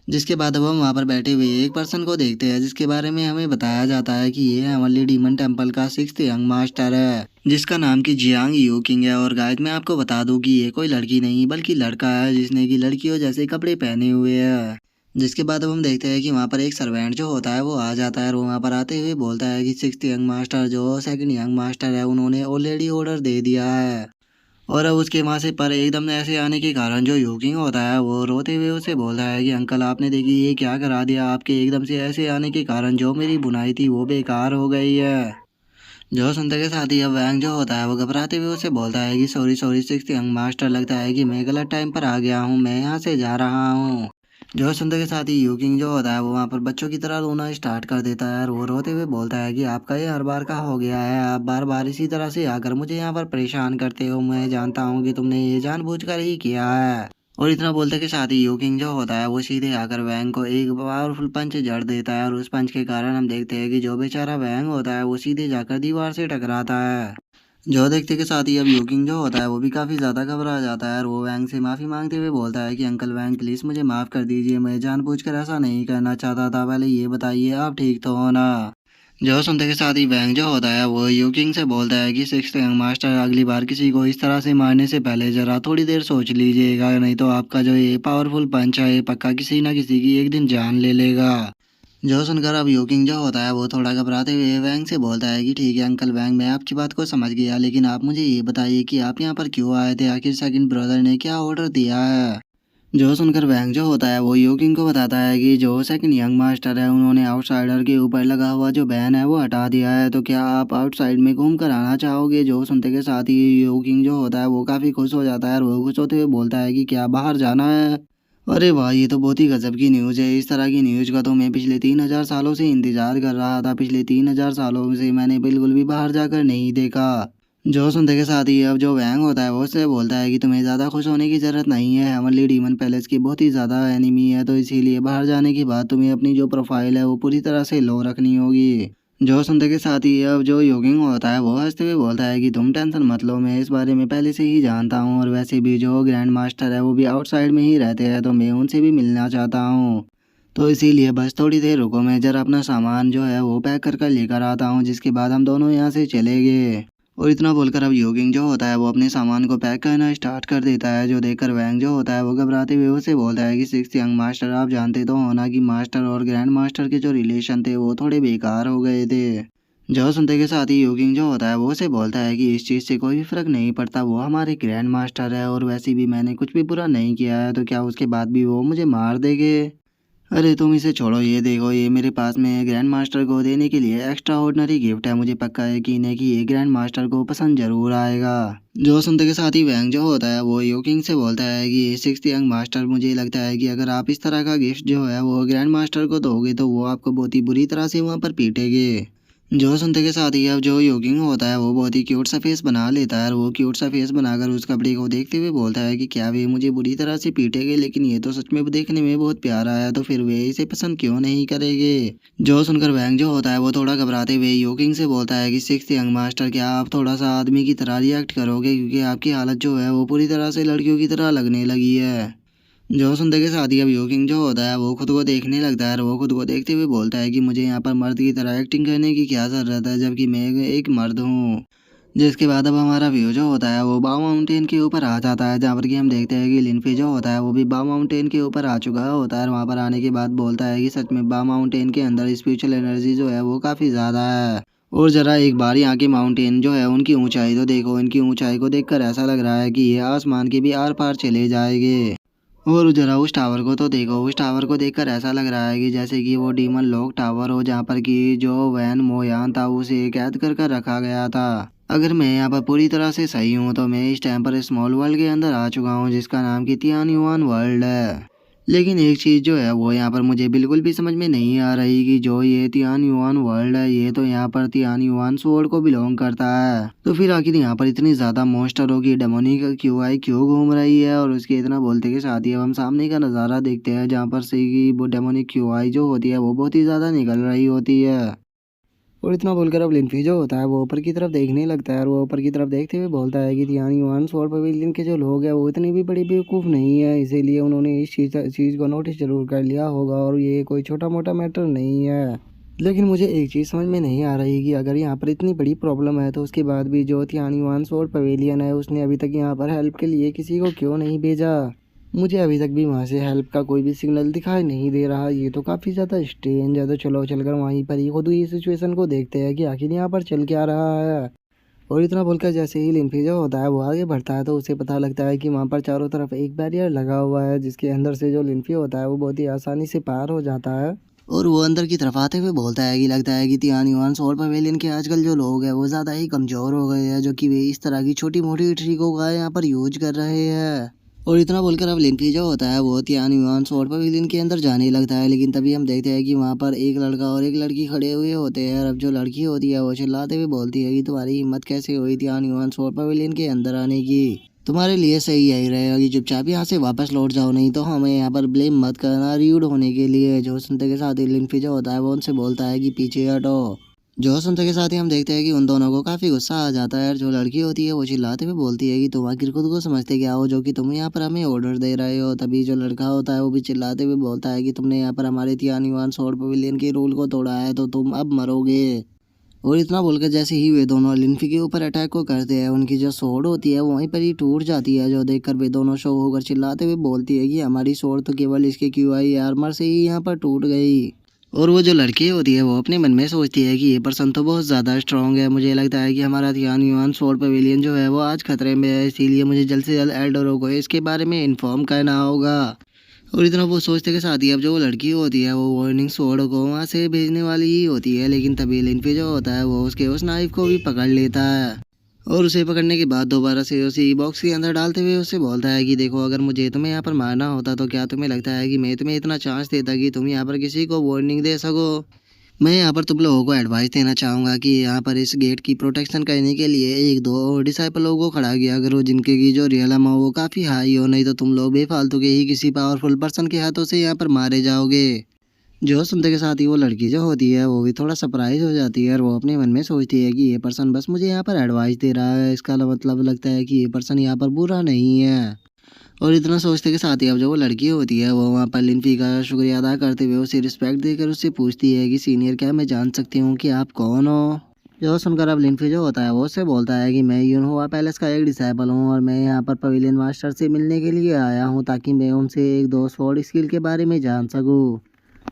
जिसके बाद अब हम वहाँ पर बैठे हुए एक पर्सन को देखते हैं, जिसके बारे में हमें बताया जाता है कि ये हेवनली डीमन टेम्पल का 6th यंग मास्टर है, जिसका नाम की जियांग यू किंग है। और गाइस मैं आपको बता दूं कि ये कोई लड़की नहीं बल्कि लड़का है, जिसने की लड़कियों जैसे कपड़े पहने हुए है। जिसके बाद अब हम देखते हैं कि वहाँ पर एक सर्वेंट जो होता है वो आ जाता है, और वो वहाँ पर आते हुए बोलता है कि 6th यंग मास्टर जो 2nd यंग मास्टर है उन्होंने ऑलरेडी ऑर्डर दे दिया है। और अब उसके वहाँ से पर एकदम ऐसे आने के कारण जो यूकिंग होता है वो रोते हुए उसे बोलता है कि अंकल आपने देखी ये क्या करा दिया, आपके एकदम से ऐसे आने के कारण जो मेरी बुनाई थी वो बेकार हो गई है। जो सुनते के साथ ही अब वैंग जो होता है वो घबराते हुए उसे बोलता है कि sorry sorry 6th young master, लगता है कि मैं गलत टाइम पर आ गया हूँ, मैं यहाँ से जा रहा हूँ। जो सुनते के साथ ही यूकिंग जो होता है वो वहाँ पर बच्चों की तरह रोना स्टार्ट कर देता है, और वो रोते हुए बोलता है कि आपका ये हर बार का हो गया है, आप बार बार इसी तरह से आकर मुझे यहाँ पर परेशान करते हो, मैं जानता हूँ कि तुमने ये जानबूझकर ही किया है। और इतना बोलते के साथ ही यूकिंग जो होता है वो सीधे आकर वैंग को एक पावरफुल पंच जड़ देता है, और उस पंच के कारण हम देखते हैं कि जो बेचारा वैंग होता है वो सीधे जाकर दीवार से टकराता है। जो देखते के साथ ही अब यूकिंग जो होता है वो भी काफ़ी ज़्यादा घबरा जाता है, और वो वैंग से माफ़ी मांगते हुए बोलता है कि अंकल वैंग प्लीज़ मुझे माफ़ कर दीजिए, मैं जानबूझकर ऐसा नहीं करना चाहता था, पहले ये बताइए आप ठीक तो हो ना। जो सुनते के साथ ही वैंग जो होता है वो यूकिंग से बोलता है कि 6th यंग मास्टर अगली बार किसी को इस तरह से मारने से पहले ज़रा थोड़ी देर सोच लीजिएगा, नहीं तो आपका जो ये पावरफुल पंच है ये पक्का किसी ना किसी की एक दिन जान ले लेगा। जो सुनकर अब यूकिंग जो होता है वो थोड़ा घबराते हुए वैंग से बोलता है कि ठीक है अंकल वैंग, मैं आपकी बात को समझ गया, लेकिन आप मुझे ये बताइए कि आप यहाँ पर क्यों आए थे, आखिर सेकंड ब्रदर ने क्या ऑर्डर दिया है। जो सुनकर वैंग जो होता है वो यूकिंग को बताता है कि जो सेकंड यंग मास्टर है उन्होंने आउटसाइडर के ऊपर लगा हुआ जो बैन है वो हटा दिया है, तो क्या आप आउटसाइड में घूम कर आना चाहोगे। जो सुनते के साथ ही यूकिंग जो होता है वो काफ़ी खुश हो जाता है, और वो खुश होते हुए बोलता है कि क्या बाहर जाना है। अरे वाह, ये तो बहुत ही गजब की न्यूज़ है, इस तरह की न्यूज़ का तो मैं पिछले 3000 सालों से इंतज़ार कर रहा था, पिछले 3000 सालों से मैंने बिल्कुल भी बाहर जाकर नहीं देखा। जो सुनते के साथ ही अब जो वैंग होता है वो उससे बोलता है कि तुम्हें ज़्यादा खुश होने की ज़रूरत नहीं है, हेवनली डीमन पैलेस की बहुत ही ज़्यादा एनिमी है, तो इसीलिए बाहर जाने के बाद तुम्हें अपनी जो प्रोफाइल है वो पूरी तरह से लो रखनी होगी। जो सुनते के साथ ही अब जो योगिंग होता है वो हंसते हुए बोलता है कि तुम टेंशन मत लो, मैं इस बारे में पहले से ही जानता हूँ, और वैसे भी जो ग्रैंड मास्टर है वो भी आउटसाइड में ही रहते हैं, तो मैं उनसे भी मिलना चाहता हूँ। तो इसीलिए बस थोड़ी देर रुको, मैं जरा अपना सामान जो है वो पैक कर कर लेकर आता हूँ, जिसके बाद हम दोनों यहाँ से चले गए। और इतना बोलकर अब योगिंग जो होता है वो अपने सामान को पैक करना स्टार्ट कर देता है, जो देखकर वैंग जो होता है वो घबराते हुए उसे बोलता है कि सिक्स यंग मास्टर, आप जानते तो हो ना कि मास्टर और ग्रैंड मास्टर के जो रिलेशन थे वो थोड़े बेकार हो गए थे। जो सुनते के साथ ही योगिंग जो होता है वो उसे बोलता है कि इस चीज़ से कोई भी फर्क नहीं पड़ता, वो हमारे ग्रैंड मास्टर है, और वैसे भी मैंने कुछ भी बुरा नहीं किया है, तो क्या उसके बाद भी वो मुझे मार देंगे। अरे तुम इसे छोड़ो, ये देखो ये मेरे पास में ग्रैंड मास्टर को देने के लिए एक्स्ट्रा ऑर्डिनरी गिफ्ट है, मुझे पक्का यकीन है कि ये ग्रैंड मास्टर को पसंद जरूर आएगा। जो सुनते के साथ ही वैंग जो होता है वो योकिंग से बोलता है कि सिक्स यंग मास्टर, मुझे लगता है कि अगर आप इस तरह का गिफ्ट जो है वो ग्रैंड मास्टर को दोगे तो वो आपको बहुत ही बुरी तरह से वहाँ पर पीटेंगे। जो सुनते के साथ ही अब जो योगिंग होता है वो बहुत ही क्यूट सा फेस बना लेता है, और वो क्यूट सा फेस बनाकर उस कपड़े को देखते हुए बोलता है कि क्या वे मुझे बुरी तरह से पीटेंगे, लेकिन ये तो सच में देखने में बहुत प्यारा है, तो फिर वे इसे पसंद क्यों नहीं करेंगे। जो सुनकर वैंग जो होता है वो थोड़ा घबराते हुए योगिंग से बोलता है कि सिक्स यंग मास्टर, क्या आप थोड़ा सा आदमी की तरह रिएक्ट करोगे, क्योंकि आपकी हालत जो है वो पूरी तरह से लड़कियों की तरह लगने लगी है। जो सुनते के साथ ही अब योकिंग जो होता है वो खुद को देखने लगता है, और वो खुद को देखते हुए बोलता है कि मुझे यहाँ पर मर्द की तरह एक्टिंग करने की क्या ज़रूरत है, जबकि मैं एक मर्द हूँ। जिसके बाद अब हमारा व्यू जो होता है वो बाओ माउंटेन के ऊपर आ जाता है, जहाँ पर कि हम देखते हैं कि लिनफी जो होता है वो भी बाओ माउंटेन के ऊपर आ चुका होता है, और वहाँ पर आने के बाद बोलता है कि सच में बाओ माउंटेन के अंदर स्पिरिचुअल एनर्जी जो है वो काफ़ी ज़्यादा है। और ज़रा एक बार यहाँ के माउंटेन जो है उनकी ऊंचाई तो देखो, इनकी ऊंचाई को देखकर ऐसा लग रहा है कि ये आसमान के भी आर पार चले जाएंगे। और जरा उस टावर को तो देखो, उस टावर को देखकर ऐसा लग रहा है कि जैसे कि वो डीमन लॉक टावर हो, जहाँ पर कि जो वैन मोयान था उसे कैद कर कर रखा गया था। अगर मैं यहाँ पर पूरी तरह से सही हूँ तो मैं इस टाइम पर स्मॉल वर्ल्ड के अंदर आ चुका हूँ, जिसका नाम कि तियान युआन वर्ल्ड है। लेकिन एक चीज़ जो है वो यहाँ पर मुझे बिल्कुल भी समझ में नहीं आ रही कि जो ये तियान युआन वर्ल्ड है ये तो यहाँ पर तियान युआन स्वॉर्ड को बिलोंग करता है, तो फिर आखिर यहाँ पर इतनी ज़्यादा मॉन्स्टरों की डेमोनिक क्यूआई क्यों घूम रही है। और उसके इतना बोलते के साथ ही अब हम सामने का नज़ारा देखते हैं, जहाँ पर से कि वो डेमोनिक क्यूआई जो होती है वो बहुत ही ज़्यादा निकल रही होती है। और इतना बोलकर अब लिनफी जो होता है वो ऊपर की तरफ देखने लगता है, और वो ऊपर की तरफ देखते हुए बोलता है कि तियान युआन स्वॉर्ड पवेलियन के जो लोग हैं वो इतनी भी बड़ी बेवकूफ़ नहीं है, इसीलिए उन्होंने इस चीज़ को नोटिस जरूर कर लिया होगा, और ये कोई छोटा मोटा मैटर नहीं है। लेकिन मुझे एक चीज़ समझ में नहीं आ रही कि अगर यहाँ पर इतनी बड़ी प्रॉब्लम है तो उसके बाद भी जो तियान युआन स्वॉर्ड पवेलियन है उसने अभी तक यहाँ पर हेल्प के लिए किसी को क्यों नहीं भेजा। मुझे अभी तक भी वहाँ से हेल्प का कोई भी सिग्नल दिखाई नहीं दे रहा, ये तो काफ़ी ज़्यादा स्ट्रेंज है। तो चलो चलकर वहीं पर ही खुद ही सिचुएशन को देखते हैं कि आखिर यहाँ पर चल क्या रहा है। और इतना बोलकर जैसे ही लिनफी जो होता है वो आगे बढ़ता है तो उसे पता लगता है कि वहाँ पर चारों तरफ एक बैरियर लगा हुआ है, जिसके अंदर से जो लिनफी होता है वो बहुत ही आसानी से पार हो जाता है। और वो अंदर की तरफ आते हुए बोलता है कि लगता है कि तियान युआन स्वॉर्ड पवेलियन के आजकल जो लोग हैं वो ज़्यादा ही कमज़ोर हो गए हैं, जो कि वे इस तरह की छोटी मोटी ट्रिकों का यहाँ पर यूज कर रहे हैं। और इतना बोलकर अब लिनफी जो होता है वो तियान युआन स्वॉर्ड पवेलियन के अंदर जाने लगता है, लेकिन तभी हम देखते हैं कि वहाँ पर एक लड़का और एक लड़की खड़े हुए होते हैं, और अब जो लड़की होती है वो चिल्लाते हुए बोलती है कि तुम्हारी हिम्मत कैसे हुई तियान युआन स्वॉर्ड पवेलियन के अंदर आने की, तुम्हारे लिए सही यही रहेगा कि चुपचाप यहाँ से वापस लौट जाओ, नहीं तो हमें यहाँ पर ब्लेम मत करना र्यूड होने के लिए। जो सुनते के साथ ही लिनफी जो होता है वो उनसे बोलता है कि पीछे हटो। जो सुनते के साथ ही हम देखते हैं कि उन दोनों को काफ़ी गुस्सा आ जाता है, और जो लड़की होती है वो चिल्लाते हुए बोलती है कि तुम आखिर खुद को समझते क्या हो, जो कि तुम यहाँ पर हमें ऑर्डर दे रहे हो। तभी जो लड़का होता है वो भी चिल्लाते हुए बोलता है कि तुमने यहाँ पर हमारे तियान युआन स्वॉर्ड पवेलियन के रूल को तोड़ा है, तो तुम अब मरोगे। और इतना बोलकर जैसे ही वे दोनों लिनफी के ऊपर अटैक को करते हैं, उनकी जो सोर्ड होती है वहीं पर ही टूट जाती है, जो देखकर वे दोनों शो होकर चिल्लाते हुए बोलती है कि हमारी सोर्ड तो केवल इसके क्यूआई आर्मर से ही यहाँ पर टूट गई। और वो जो लड़की होती है वो अपने मन में सोचती है कि ये पर्सन तो बहुत ज़्यादा स्ट्रांग है, मुझे लगता है कि हमारा तियान युआन स्वॉर्ड पवेलियन जो है वो आज खतरे में है, इसीलिए मुझे जल्द से जल्द एल्डरों को इसके बारे में इन्फॉर्म करना होगा। और इतना वो सोचते के साथ ही अब जो वो लड़की होती है वो वार्निंग स्वॉर्ड को वहाँ से भेजने वाली ही होती है, लेकिन तभी लिनफी जो होता है वो उसके उस नाइफ को भी पकड़ लेता है, और उसे पकड़ने के बाद दोबारा से उसी बॉक्स के अंदर डालते हुए उससे बोलता है कि देखो, अगर मुझे तुम्हें यहाँ पर मारना होता तो क्या तुम्हें लगता है कि मैं तुम्हें इतना चांस देता कि तुम यहाँ पर किसी को वार्निंग दे सको। मैं यहाँ पर तुम लोगों को एडवाइस देना चाहूँगा कि यहाँ पर इस गेट की प्रोटेक्शन करने के लिए एक दो और डिसाइपलों को खड़ा किया करो, जिनके की जो रियल अमाउंट हो वो काफ़ी हाई हो, नहीं तो तुम लोग बेफालतू के ही किसी पावरफुल पर्सन के हाथों से यहाँ पर मारे जाओगे। जो सुनते के साथ ही वो लड़की जो होती है वो भी थोड़ा सरप्राइज हो जाती है और वो अपने मन में सोचती है कि ये पर्सन बस मुझे यहाँ पर एडवाइस दे रहा है, इसका मतलब लगता है कि ये पर्सन यहाँ पर बुरा नहीं है। और इतना सोचते के साथ ही अब जो वो लड़की होती है वो वहाँ पर लिनफी का शुक्रिया अदा करते हुए उसे रिस्पेक्ट देकर उससे पूछती है कि सीनियर क्या मैं जान सकती हूँ कि आप कौन हो। जो सुनकर अब लिनफी जो होता है वो उससे बोलता है कि मैं यूनहुआ पैलेस का एक डिसाइबल हूँ और मैं यहाँ पर पवेलियन मास्टर से मिलने के लिए आया हूँ ताकि मैं उनसे एक दो स्वॉर्ड स्किल के बारे में जान सकूँ।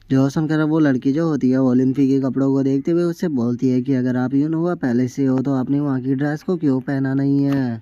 जो सुनकर अब वो लड़की जो होती है वो लिनफी के कपड़ों को देखते हुए उससे बोलती है कि अगर आप यूनहुआ पैलेस से हो तो आपने वहाँ की ड्रेस को क्यों पहना नहीं है।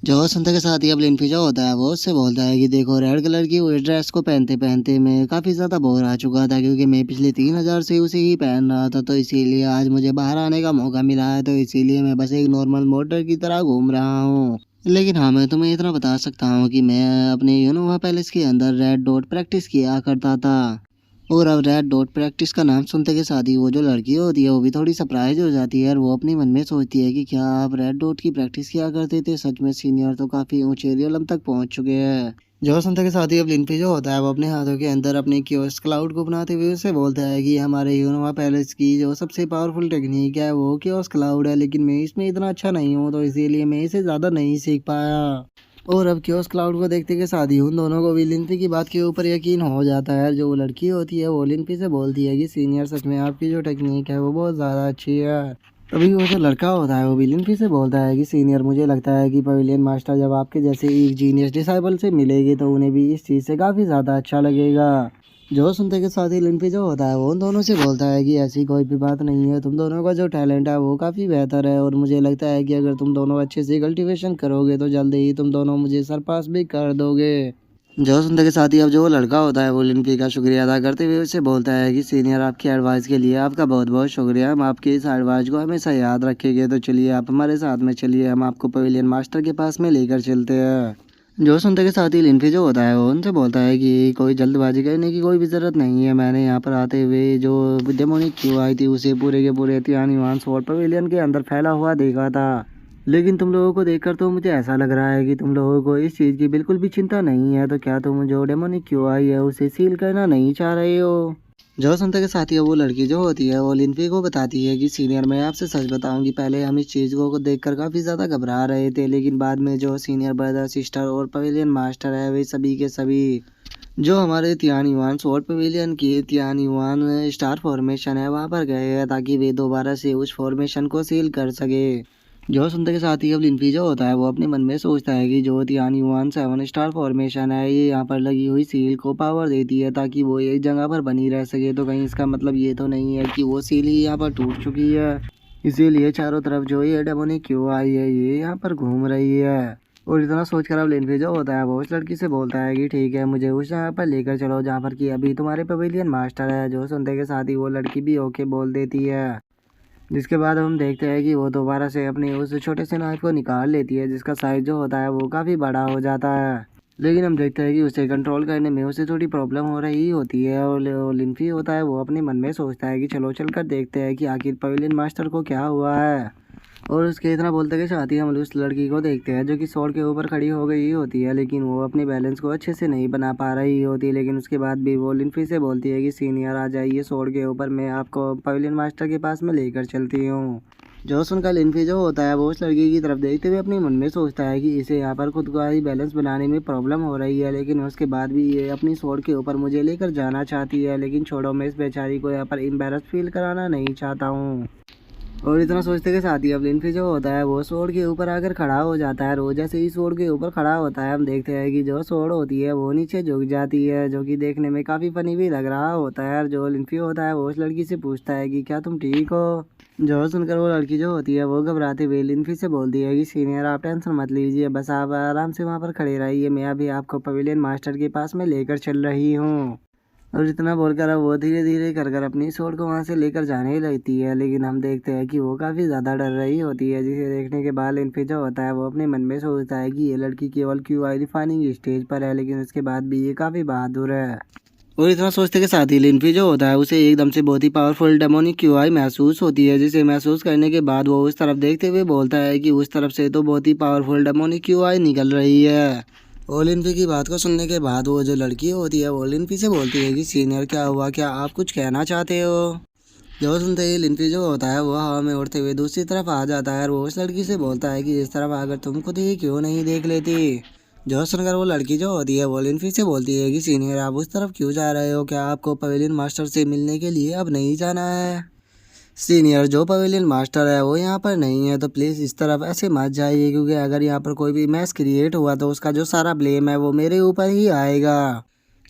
जो सुनते के साथ ही अब लिनफी जो होता है वो उससे बोलता है कि देखो रेड कलर की वो ड्रेस को पहनते पहनते मैं काफ़ी ज़्यादा बोर आ चुका था क्योंकि मैं पिछले 3,000 से उसे ही पहन रहा था, तो इसीलिए आज मुझे बाहर आने का मौका मिला है, तो इसीलिए मैं बस एक नॉर्मल मोटर की तरह घूम रहा हूँ। लेकिन हाँ मैं तुम्हें इतना बता सकता हूँ कि मैं अपने यूनोवा पैलेस के अंदर रेड डॉट प्रैक्टिस किया करता था। और अब रेड डॉट प्रैक्टिस का नाम सुनते के साथ ही वो जो लड़की होती है वो भी थोड़ी सरप्राइज हो जाती है और वो अपने मन में सोचती है कि क्या आप रेड डॉट की प्रैक्टिस किया करते थे, सच में सीनियर तो काफ़ी ऊंचे रियलम तक पहुंच चुके हैं। जो सुनते के साथ ही अब लिनफी जो होता है वो अपने हाथों के अंदर अपने क्योस क्लाउड को बनाते हुए उसे बोलता है कि हमारे यूनोवा पैलेस की जो सबसे पावरफुल टेक्निक है वो क्योस क्लाउड है, लेकिन मैं इसमें इतना अच्छा नहीं हूँ तो इसीलिए मैं इसे ज़्यादा नहीं सीख पाया। और अब क्योस क्लाउड को देखते के साथ ही उन दोनों को भी लिनफी की बात के ऊपर यकीन हो जाता है। जो लड़की होती है वो लिनफी से बोलती है कि सीनियर सच में आपकी जो टेक्निक है वो बहुत ज़्यादा अच्छी है। तभी वो जो लड़का होता है वो भी लिनफी से बोलता है कि सीनियर मुझे लगता है कि पवेलियन मास्टर जब आपके जैसे एक जीनियस डिसाइबल से मिलेगी तो उन्हें भी इस चीज़ से काफ़ी ज़्यादा अच्छा लगेगा। जो सुनते के साथ ही लिनफी जो होता है वो उन दोनों से बोलता है कि ऐसी कोई भी बात नहीं है, तुम दोनों का जो टैलेंट है वो काफ़ी बेहतर है और मुझे लगता है कि अगर तुम दोनों अच्छे से कल्टीवेशन करोगे तो जल्दी ही तुम दोनों मुझे सरपास भी कर दोगे। जो सुनते के साथ ही अब जो वो लड़का होता है वो लिनफी का शुक्रिया अदा करते हुए उससे बोलता है कि सीनियर आपकी एडवाइस के लिए आपका बहुत बहुत शुक्रिया, हम आपकी इस एडवाइस को हमेशा याद रखेंगे, तो चलिए आप हमारे साथ में चलिए, हम आपको पवेलियन मास्टर के पास में लेकर चलते हैं। जो सुनते के साथ ही लिनफी जो होता है वो उनसे बोलता है कि कोई जल्दबाजी करने की कोई भी ज़रूरत नहीं है, मैंने यहाँ पर आते हुए जो डेमोनिक क्यू आई थी उसे पूरे के पूरे तियानिवान स्वॉर्ड पवेलियन के अंदर फैला हुआ देखा था, लेकिन तुम लोगों को देखकर तो मुझे ऐसा लग रहा है कि तुम लोगों को इस चीज़ की बिल्कुल भी चिंता नहीं है, तो क्या तुम जो डेमोनिक क्यू आई है उसे सील करना नहीं चाह रहे हो। जो सुनते के साथ ही वो लड़की जो होती है वो लिनफी को बताती है कि सीनियर मैं आपसे सच बताऊंगी, पहले हम इस चीज़ को देखकर काफ़ी ज़्यादा घबरा रहे थे, लेकिन बाद में जो सीनियर ब्रदर सिस्टर और पवेलियन मास्टर है वे सभी के सभी जो हमारे तियानिवान स्वॉर्ड पवेलियन की तियानिवान स्टार फॉर्मेशन है वहाँ पर गए हैं ताकि वे दोबारा से उस फॉर्मेशन को सील कर सके। जो सुनते के साथ ही अब लिनफी जो होता है वो अपने मन में सोचता है कि जो तियानिवान 7 स्टार फॉर्मेशन है ये यहाँ पर लगी हुई सील को पावर देती है ताकि वो एक जगह पर बनी रह सके, तो कहीं इसका मतलब ये तो नहीं है कि वो सील ही यहाँ पर टूट चुकी है, इसीलिए चारों तरफ जो ये डेमोनिक क्यों आई है ये यहाँ पर घूम रही है। और इतना सोचकर अब लिनफी जो होता है वो उस लड़की से बोलता है कि ठीक है मुझे उस जगह पर लेकर चलो जहाँ पर कि अभी तुम्हारे पवेलियन मास्टर है। जो सुनते के साथ ही वो लड़की भी ओके बोल देती है, जिसके बाद हम देखते हैं कि वो दोबारा से अपने उस छोटे से नाइफ को निकाल लेती है जिसका साइज जो होता है वो काफ़ी बड़ा हो जाता है, लेकिन हम देखते हैं कि उसे कंट्रोल करने में उसे थोड़ी प्रॉब्लम हो रही होती है। और लिनफी होता है वो अपने मन में सोचता है कि चलो चलकर देखते हैं कि आखिर पवेलियन मास्टर को क्या हुआ है। और उसके इतना बोलते के साथ ही हम उस लड़की को देखते हैं जो कि स्वॉर्ड के ऊपर खड़ी हो गई होती है, लेकिन वो अपने बैलेंस को अच्छे से नहीं बना पा रही होती, लेकिन उसके बाद भी वो लिनफी से बोलती है कि सीनियर आ जाइए स्वॉर्ड के ऊपर, मैं आपको पवेलियन मास्टर के पास में लेकर चलती हूँ। जो सुनकर लिनफी जो होता है वो उस लड़की की तरफ देखते हुए अपने मन में सोचता है कि इसे यहाँ पर खुद का ही बैलेंस बनाने में प्रॉब्लम हो रही है, लेकिन उसके बाद भी ये अपनी स्वॉर्ड के ऊपर मुझे लेकर जाना चाहती है, लेकिन छोड़ो मैं इस बेचारी को यहाँ पर एम्बैरस फील कराना नहीं चाहता हूँ। और इतना सोचते के साथ ही अब लिनफी जो होता है वो स्वॉर्ड के ऊपर आकर खड़ा हो जाता है। और जैसे ही स्वॉर्ड के ऊपर खड़ा होता है हम देखते हैं कि जो स्वॉर्ड होती है वो नीचे झुक जाती है, जो कि देखने में काफ़ी फनी भी लग रहा होता है। और जो लिनफी होता है वो उस लड़की से पूछता है कि क्या तुम ठीक हो। जो सुनकर वो लड़की जो होती है वो घबराते हुए लिनफी से बोलती है कि सीनियर आप टेंशन मत लीजिए, बस आप आराम से वहाँ पर खड़े रहिए, मैं अभी आपको पवेलियन मास्टर के पास में लेकर चल रही हूँ। और इतना बोलकर अब वो धीरे धीरे कर कर अपनी स्वॉर्ड को वहाँ से लेकर जाने ही लगती है, लेकिन हम देखते हैं कि वो काफ़ी ज़्यादा डर रही होती है, जिसे देखने के बाद लिनफी जो होता है वो अपने मन में सोचता है कि ये लड़की केवल क्यू आई रिफाइनिंग स्टेज पर है, लेकिन उसके बाद भी ये काफ़ी बहादुर है। और इतना सोचते के साथ ही लिनफी जो होता है उसे एकदम से बहुत ही पावरफुल डेमोनिक क्यू आई महसूस होती है, जिसे महसूस करने के बाद वो उस तरफ देखते हुए बोलता है कि उस तरफ से तो बहुत ही पावरफुल डेमोनिक क्यू आई निकल रही है। और लिनफी की बात को सुनने के बाद वो जो लड़की होती है वो लिनफी से बोलती है कि सीनियर क्या हुआ, क्या आप कुछ कहना चाहते हो। जो सुनते ही लिनफी जो होता है वो हवा में उड़ते हुए दूसरी तरफ आ जाता है और वो उस लड़की से बोलता है कि इस तरफ आकर तुम खुद ही क्यों नहीं देख लेती। जो सुनकर वो लड़की जो होती है वो लिनफी से बोलती है कि सीनियर आप उस तरफ क्यों जा रहे हो, क्या आपको पवेलियन मास्टर से मिलने के लिए अब नहीं जाना है। सीनियर जो पवेलियन मास्टर है वो यहाँ पर नहीं है, तो प्लीज़ इस तरफ ऐसे मत जाइए, क्योंकि अगर यहाँ पर कोई भी मैस क्रिएट हुआ तो उसका जो सारा ब्लेम है वो मेरे ऊपर ही आएगा।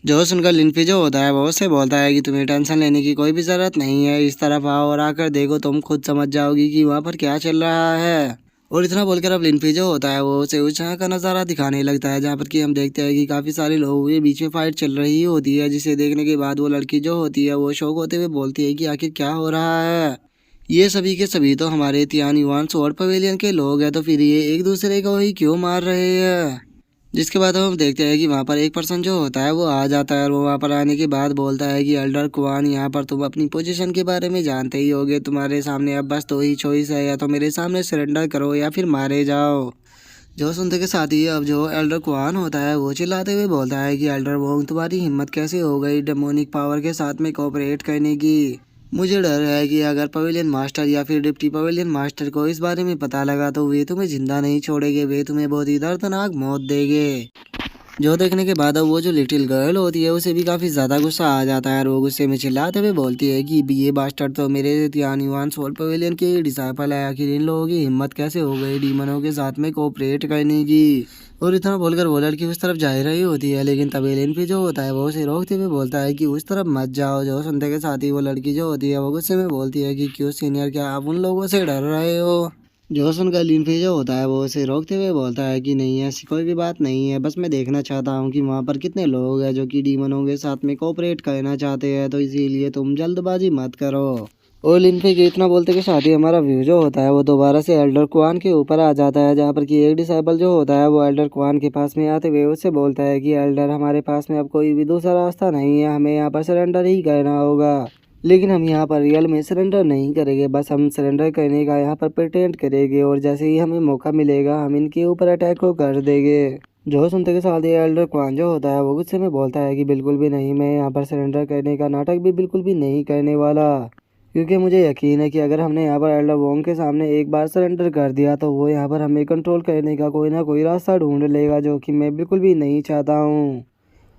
जो सुनकर लिनफी जो होता है वो उससे बोलता है कि तुम्हें टेंशन लेने की कोई भी ज़रूरत नहीं है, इस तरफ आओ और आकर देखो, तुम खुद समझ जाओगी कि वहाँ पर क्या चल रहा है। और इतना बोलकर अब लिनफी जो होता है वो उसे उस जगह का नज़ारा दिखाने लगता है जहाँ पर कि हम देखते हैं कि काफ़ी सारे लोगों के बीच में फाइट चल रही होती है, जिसे देखने के बाद वो लड़की जो होती है वो शौक होते हुए बोलती है कि आखिर क्या हो रहा है। ये सभी के सभी तो हमारे तियान युआन स्वॉर्ड पवेलियन के लोग हैं, तो फिर ये एक दूसरे को ही क्यों मार रहे हैं। जिसके बाद हम देखते हैं कि वहाँ पर एक पर्सन जो होता है वो आ जाता है और वो वहाँ पर आने के बाद बोलता है कि एल्डर कुआन, यहाँ पर तुम अपनी पोजीशन के बारे में जानते ही होगे, तुम्हारे सामने अब बस दो ही चॉइस है, या तो मेरे सामने सरेंडर करो या फिर मारे जाओ। जो सुनते के साथ ही अब जो एल्डर कुआन होता है वो चिल्लाते हुए बोलता है कि एल्डर वोंग, तुम्हारी हिम्मत कैसे हो गई डेमोनिक पावर के साथ में कोऑपरेट करने की। मुझे डर है कि अगर पवेलियन मास्टर या फिर डिप्टी पवेलियन मास्टर को इस बारे में पता लगा तो वे तुम्हें जिंदा नहीं छोड़ेंगे, वे तुम्हें बहुत ही दर्दनाक मौत देंगे। जो देखने के बाद अब वो जो लिटिल गर्ल होती है उसे भी काफ़ी ज़्यादा गुस्सा आ जाता है और वो गुस्से में चिल्लाते हुए बोलती है कि ये बास्टर्ड तो मेरे तियान युआन सोल पवेलियन के डिसाइपल है, आखिर इन लोगों की हिम्मत कैसे हो गई डीमनों के साथ में कोऑपरेट करने की। और इतना बोलकर वो लड़की उस तरफ जा ही रही होती है, लेकिन तभी लिनफी जो होता है वो उसे रोकते हुए बोलता है कि उस तरफ मत जाओ। जो सुनते के साथ ही वो लड़की जो होती है वो गुस्से में बोलती है कि क्यों सीनियर, क्या आप उन लोगों से डर रहे हो। जो सुनकर लिनफी जो होता है वो उसे रोकते हुए बोलता है कि नहीं, ऐसी कोई भी बात नहीं है, बस मैं देखना चाहता हूँ कि वहाँ पर कितने लोग हैं जो कि डीमनों के साथ में कोऑपरेट करना चाहते हैं, तो इसीलिए तुम जल्दबाजी मत करो। और लिनफी के इतना बोलते के साथ ही हमारा व्यू जो होता है वो दोबारा से एल्डर कुआन के ऊपर आ जाता है, जहाँ पर कि एक डिसाइबल जो होता है वो एल्डर कुआन के पास में आते हुए उससे बोलता है कि एल्डर, हमारे पास में अब कोई भी दूसरा रास्ता नहीं है, हमें यहाँ पर सरेंडर ही करना होगा। लेकिन हम यहाँ पर रियल में सरेंडर नहीं करेंगे, बस हम सरेंडर करने का यहाँ पर प्रिटेंड करेंगे और जैसे ही हमें मौका मिलेगा हम इनके ऊपर अटैक को कर देंगे। जो सुनते के साथ ही एल्डर क्वान जो होता है वो गुस्से में बोलता है कि बिल्कुल भी नहीं, मैं यहाँ पर सरेंडर करने का नाटक भी बिल्कुल भी नहीं करने वाला, क्योंकि मुझे यकीन है कि अगर हमने यहाँ पर एल्डर वोंग के सामने एक बार सरेंडर कर दिया तो वो यहाँ पर हमें कंट्रोल करने का कोई ना कोई रास्ता ढूंढ लेगा, जो कि मैं बिल्कुल भी नहीं चाहता हूँ।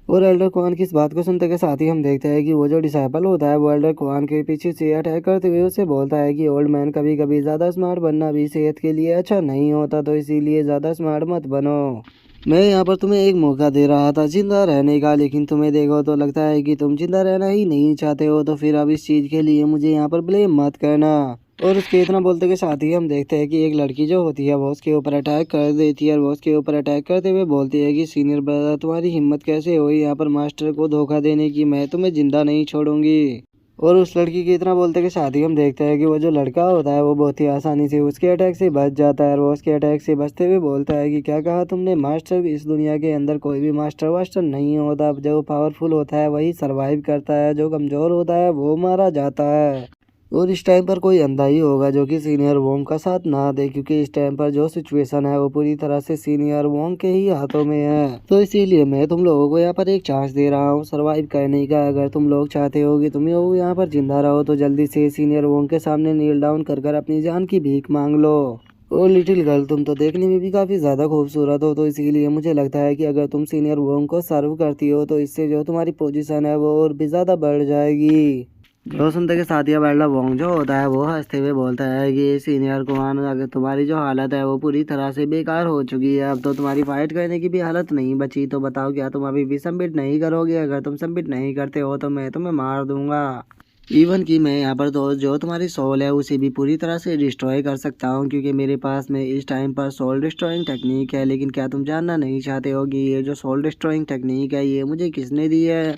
और एल्डर कुआन की इस बात को सुनते के साथ ही हम देखते हैं कि वो जो डिसाइपल होता है वो एल्डर कुआन के पीछे से अटैक करते हुए उससे बोलता है कि ओल्ड मैन, कभी कभी ज़्यादा स्मार्ट बनना भी सेहत के लिए अच्छा नहीं होता, तो इसीलिए ज़्यादा स्मार्ट मत बनो। मैं यहाँ पर तुम्हें एक मौका दे रहा था जिंदा रहने का, लेकिन तुम्हें देखो तो लगता है कि तुम जिंदा रहना ही नहीं चाहते हो, तो फिर अब इस चीज़ के लिए मुझे यहाँ पर ब्लेम मत करना। और उसके इतना बोलते के साथ ही हम देखते हैं कि एक लड़की जो होती है वो उसके ऊपर अटैक कर देती है और वो उसके ऊपर अटैक करते हुए बोलती है कि सीनियर ब्रदर, तुम्हारी हिम्मत कैसे हुई यहाँ पर मास्टर को धोखा देने की, मैं तुम्हें जिंदा नहीं छोड़ूंगी। और उस लड़की के इतना बोलते के साथ ही हम देखते हैं कि वो जो लड़का होता है वो बहुत ही आसानी से उसके अटैक से बच जाता है और वो उसके अटैक से बचते हुए बोलता है कि क्या कहा तुमने, मास्टर, इस दुनिया के अंदर कोई भी मास्टर वास्टर नहीं होता, जो पावरफुल होता है वही सरवाइव करता है, जो कमज़ोर होता है वो मारा जाता है। और इस टाइम पर कोई अंधा ही होगा जो कि सीनियर वोंग का साथ ना दे, क्योंकि इस टाइम पर जो सिचुएशन है वो पूरी तरह से सीनियर वोंग के ही हाथों में है। तो इसीलिए मैं तुम लोगों को यहाँ पर एक चांस दे रहा हूँ सरवाइव करने का। अगर तुम लोग चाहते हो कि तुम लोग यहाँ पर जिंदा रहो तो जल्दी से सीनियर वोंग के सामने नील डाउन कर अपनी जान की भीख मांग लो। और लिटिल गर्ल, तुम तो देखने में भी काफ़ी ज़्यादा खूबसूरत हो, तो इसीलिए मुझे लगता है कि अगर तुम सीनियर वोंग को सर्व करती हो तो इससे जो तुम्हारी पोजीशन है वो और भी ज़्यादा बढ़ जाएगी। जो सुनते के साथ ही एल्डर वोंग जो होता है वो हंसते हुए बोलता है कि सीनियर कुआन, अगर तुम्हारी जो हालत है वो पूरी तरह से बेकार हो चुकी है, अब तो तुम्हारी फाइट करने की भी हालत नहीं बची, तो बताओ क्या तुम अभी भी सबमिट नहीं करोगे। अगर तुम सबमिट नहीं करते हो तो मैं तुम्हें मार दूंगा। इवन कि मैं यहाँ पर तो जो तुम्हारी सोल है उसे भी पूरी तरह से डिस्ट्रॉय कर सकता हूँ, क्योंकि मेरे पास में इस टाइम पर सोल डिस्ट्रॉइंग टेक्निक है। लेकिन क्या तुम जानना नहीं चाहते हो कि ये जो सोल डिस्ट्रॉइंग टेक्निक है ये मुझे किसने दी है।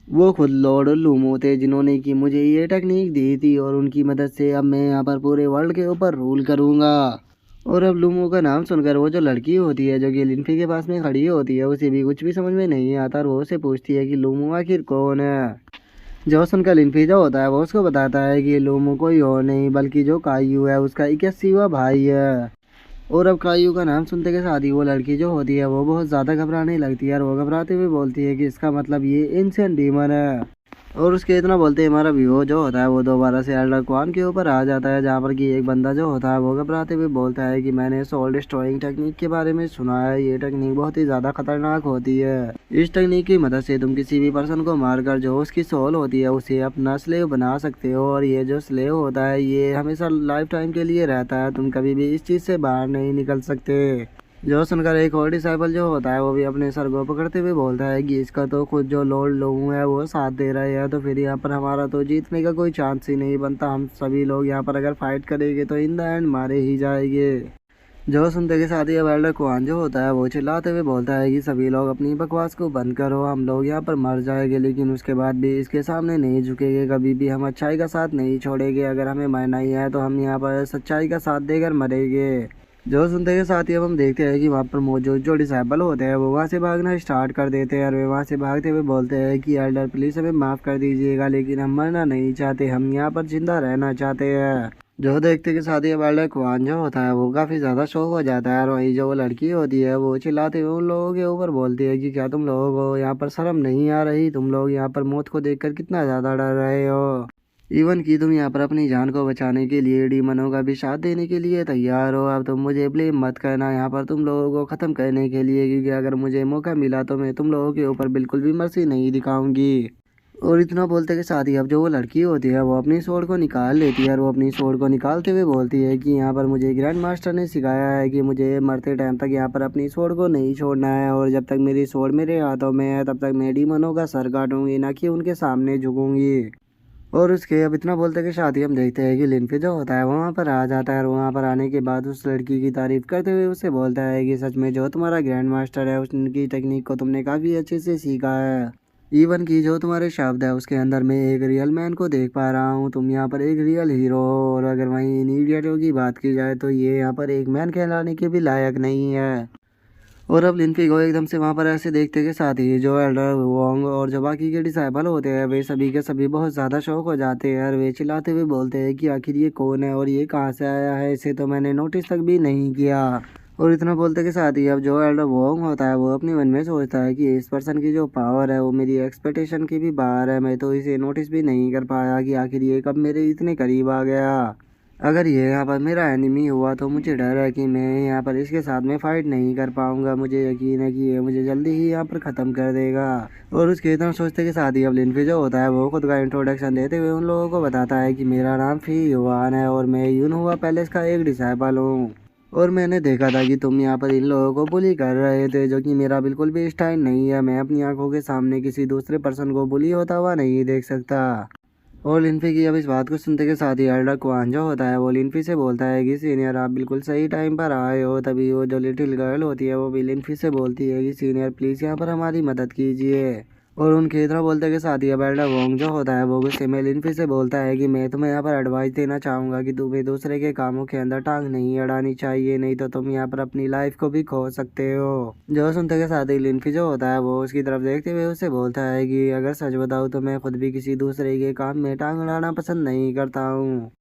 वो खुद लॉर्ड लूमो थे जिन्होंने कि मुझे ये टेक्निक दी थी, और उनकी मदद से अब मैं यहाँ पर पूरे वर्ल्ड के ऊपर रूल करूँगा। और अब लूमो का नाम सुनकर वो जो लड़की होती है जो कि लिनफी के पास में खड़ी होती है उसे भी कुछ भी समझ में नहीं आता और वो उसे पूछती है कि लूमो आखिर कौन है। जो सुनकर लिनफी जो होता है वो उसको बताता है कि लूमो कोई और नहीं बल्कि जो कायू है उसका 81वां भाई है। और अब कायू का नाम सुनते के साथ ही वो लड़की जो होती है वो बहुत ज़्यादा घबराने लगती है और वो घबराते हुए बोलती है कि इसका मतलब ये एंशिएंट डीमन है। और उसके इतना बोलते ही हमारा व्यू जो होता है वो दोबारा से एल्डर क्वान के ऊपर आ जाता है, जहाँ पर कि एक बंदा जो होता है वो घबराते हुए बोलता है कि मैंने सोल डिस्ट्रॉइंग टेक्निक के बारे में सुना है, ये टेक्निक बहुत ही ज़्यादा खतरनाक होती है। इस टेक्निक की मदद से तुम किसी भी पर्सन को मारकर जो उसकी सोल होती है उसे अपना स्लेव बना सकते हो, और ये जो स्लेव होता है ये हमेशा लाइफ टाइम के लिए रहता है, तुम कभी भी इस चीज़ से बाहर नहीं निकल सकते। जो सुनकर एक और डिसाइपल जो होता है वो भी अपने सर को पकड़ते हुए बोलता है कि इसका तो खुद जो लॉर्ड लोगों है वो साथ दे रहे हैं, तो फिर यहाँ पर हमारा तो जीतने का कोई चांस ही नहीं बनता। हम सभी लोग यहाँ पर अगर फाइट करेंगे तो इन द एंड मारे ही जाएंगे। जो सुनते के साथ ही अब एल्डर कुआन जो होता है वो चिल्लाते हुए बोलता है कि सभी लोग अपनी बकवास को बंद करो, हम लोग यहाँ पर मर जाएंगे लेकिन उसके बाद भी इसके सामने नहीं झुकेंगे, कभी भी हम अच्छाई का साथ नहीं छोड़ेंगे, अगर हमें मरना ही है तो हम यहाँ पर सच्चाई का साथ देकर मरेंगे। जो सुनते के साथ ही अब हम देखते हैं कि वहाँ पर मौजूद जो डिसाइबल होते हैं वो वहाँ से भागना स्टार्ट कर देते हैं, और वे वहाँ से भागते हुए बोलते हैं कि एल्डर प्लीज़ हमें माफ़ कर दीजिएगा, लेकिन हम मरना नहीं चाहते, हम यहाँ पर जिंदा रहना चाहते हैं। जो देखते के साथ ही अब एल्डर कुआन जो होता है वो काफ़ी ज़्यादा शौक हो जाता है, और वही जो वो लड़की होती है वो चिल्लाते हुए उन लोगों के ऊपर बोलती है कि क्या तुम लोगों को यहाँ पर शर्म नहीं आ रही, तुम लोग यहाँ पर मौत को देखकर कितना ज़्यादा डर रहे हो, इवन कि तुम यहाँ पर अपनी जान को बचाने के लिए डीमनों का भी साथ देने के लिए तैयार हो। अब तुम मुझे ब्लेम मत करना यहाँ पर तुम लोगों को ख़त्म करने के लिए, क्योंकि अगर मुझे मौका मिला तो मैं तुम लोगों के ऊपर बिल्कुल भी मर्जी नहीं दिखाऊंगी। और इतना बोलते के साथ ही अब जो वो लड़की होती है वो अपनी स्वॉर्ड को निकाल लेती है, और वो अपनी स्वॉर्ड को निकालते हुए बोलती है कि यहाँ पर मुझे ग्रैंड मास्टर ने सिखाया है कि मुझे मरते टाइम तक यहाँ पर अपनी स्वॉर्ड को नहीं छोड़ना है, और जब तक मेरी स्वॉर्ड मेरे हाथों में है तब तक मैं डीमनों का सर काटूंगी, ना कि उनके सामने झुकूंगी। और उसके अब इतना बोलते कि शादी हम देखते हैं कि लिनफी जो होता है वो वहाँ पर आ जाता है, और वहाँ पर आने के बाद उस लड़की की तारीफ करते हुए उससे बोलता है कि सच में जो तुम्हारा ग्रैंड मास्टर है उसकी टेक्निक को तुमने काफ़ी अच्छे से सीखा है, इवन की जो तुम्हारे शब्द है उसके अंदर मैं एक रियल मैन को देख पा रहा हूँ, तुम यहाँ पर एक रियल हीरो हो। और अगर वहीं इन इडियटों की बात की जाए तो ये यहाँ पर एक मैन कहलाने के भी लायक नहीं है। और अब लिनफी को एकदम से वहाँ पर ऐसे देखते के साथ ही जो एल्डर वोंग और जो बाकी के डिसाइबल होते हैं वे सभी के सभी बहुत ज़्यादा शौक हो जाते हैं, और वे चिल्लाते हुए बोलते हैं कि आखिर ये कौन है और ये कहाँ से आया है, इसे तो मैंने नोटिस तक भी नहीं किया। और इतना बोलते के साथ ही अब जो एल्डर वोंग होता है वो अपने मन में सोचता है कि इस पर्सन की जो पावर है वो मेरी एक्सपेक्टेशन की भी बाहर है, मैं तो इसे नोटिस भी नहीं कर पाया कि आखिर ये कब मेरे इतने करीब आ गया। अगर ये यहाँ पर मेरा एनिमी हुआ तो मुझे डर है कि मैं यहाँ पर इसके साथ में फाइट नहीं कर पाऊंगा, मुझे यकीन है कि ये मुझे जल्दी ही यहाँ पर ख़त्म कर देगा। और उसके इतना सोचते के साथ ही अब लिनफी जो होता है वो खुद का इंट्रोडक्शन देते हुए उन लोगों को बताता है कि मेरा नाम फी युवान है और मैं यूनहुआ पैलेस का एक डिसाइपल हूँ, और मैंने देखा था कि तुम यहाँ पर इन लोगों को बुली कर रहे थे, जो कि मेरा बिल्कुल भी स्टाइल नहीं है, मैं अपनी आंखों के सामने किसी दूसरे पर्सन को बुली होता हुआ नहीं देख सकता। और लिनफी की अब इस बात को सुनते के साथ ही एल्डर क्वान जो होता है वो लिनफी से बोलता है कि सीनियर आप बिल्कुल सही टाइम पर आए हो। तभी वो जो लिटिल गर्ल होती है वो भी लिनफी से बोलती है कि सीनियर प्लीज़ यहाँ पर हमारी मदद कीजिए। और उनके इतना बोलते के साथ ही अब एल्डर वोंग जो होता है वो गुस्से में लिनफी से बोलता है कि मैं तुम्हें यहाँ पर एडवाइस देना चाहूँगा कि तुम्हें दूसरे के कामों के अंदर टांग नहीं अड़ानी चाहिए, नहीं तो तुम यहाँ पर अपनी लाइफ को भी खो सकते हो। जो सुनते के साथ ही लिनफी जो होता है वो उसकी तरफ देखते हुए उससे बोलता है कि अगर सच बताऊँ तो मैं खुद भी किसी दूसरे के काम में टांग अड़ाना पसंद नहीं करता हूँ।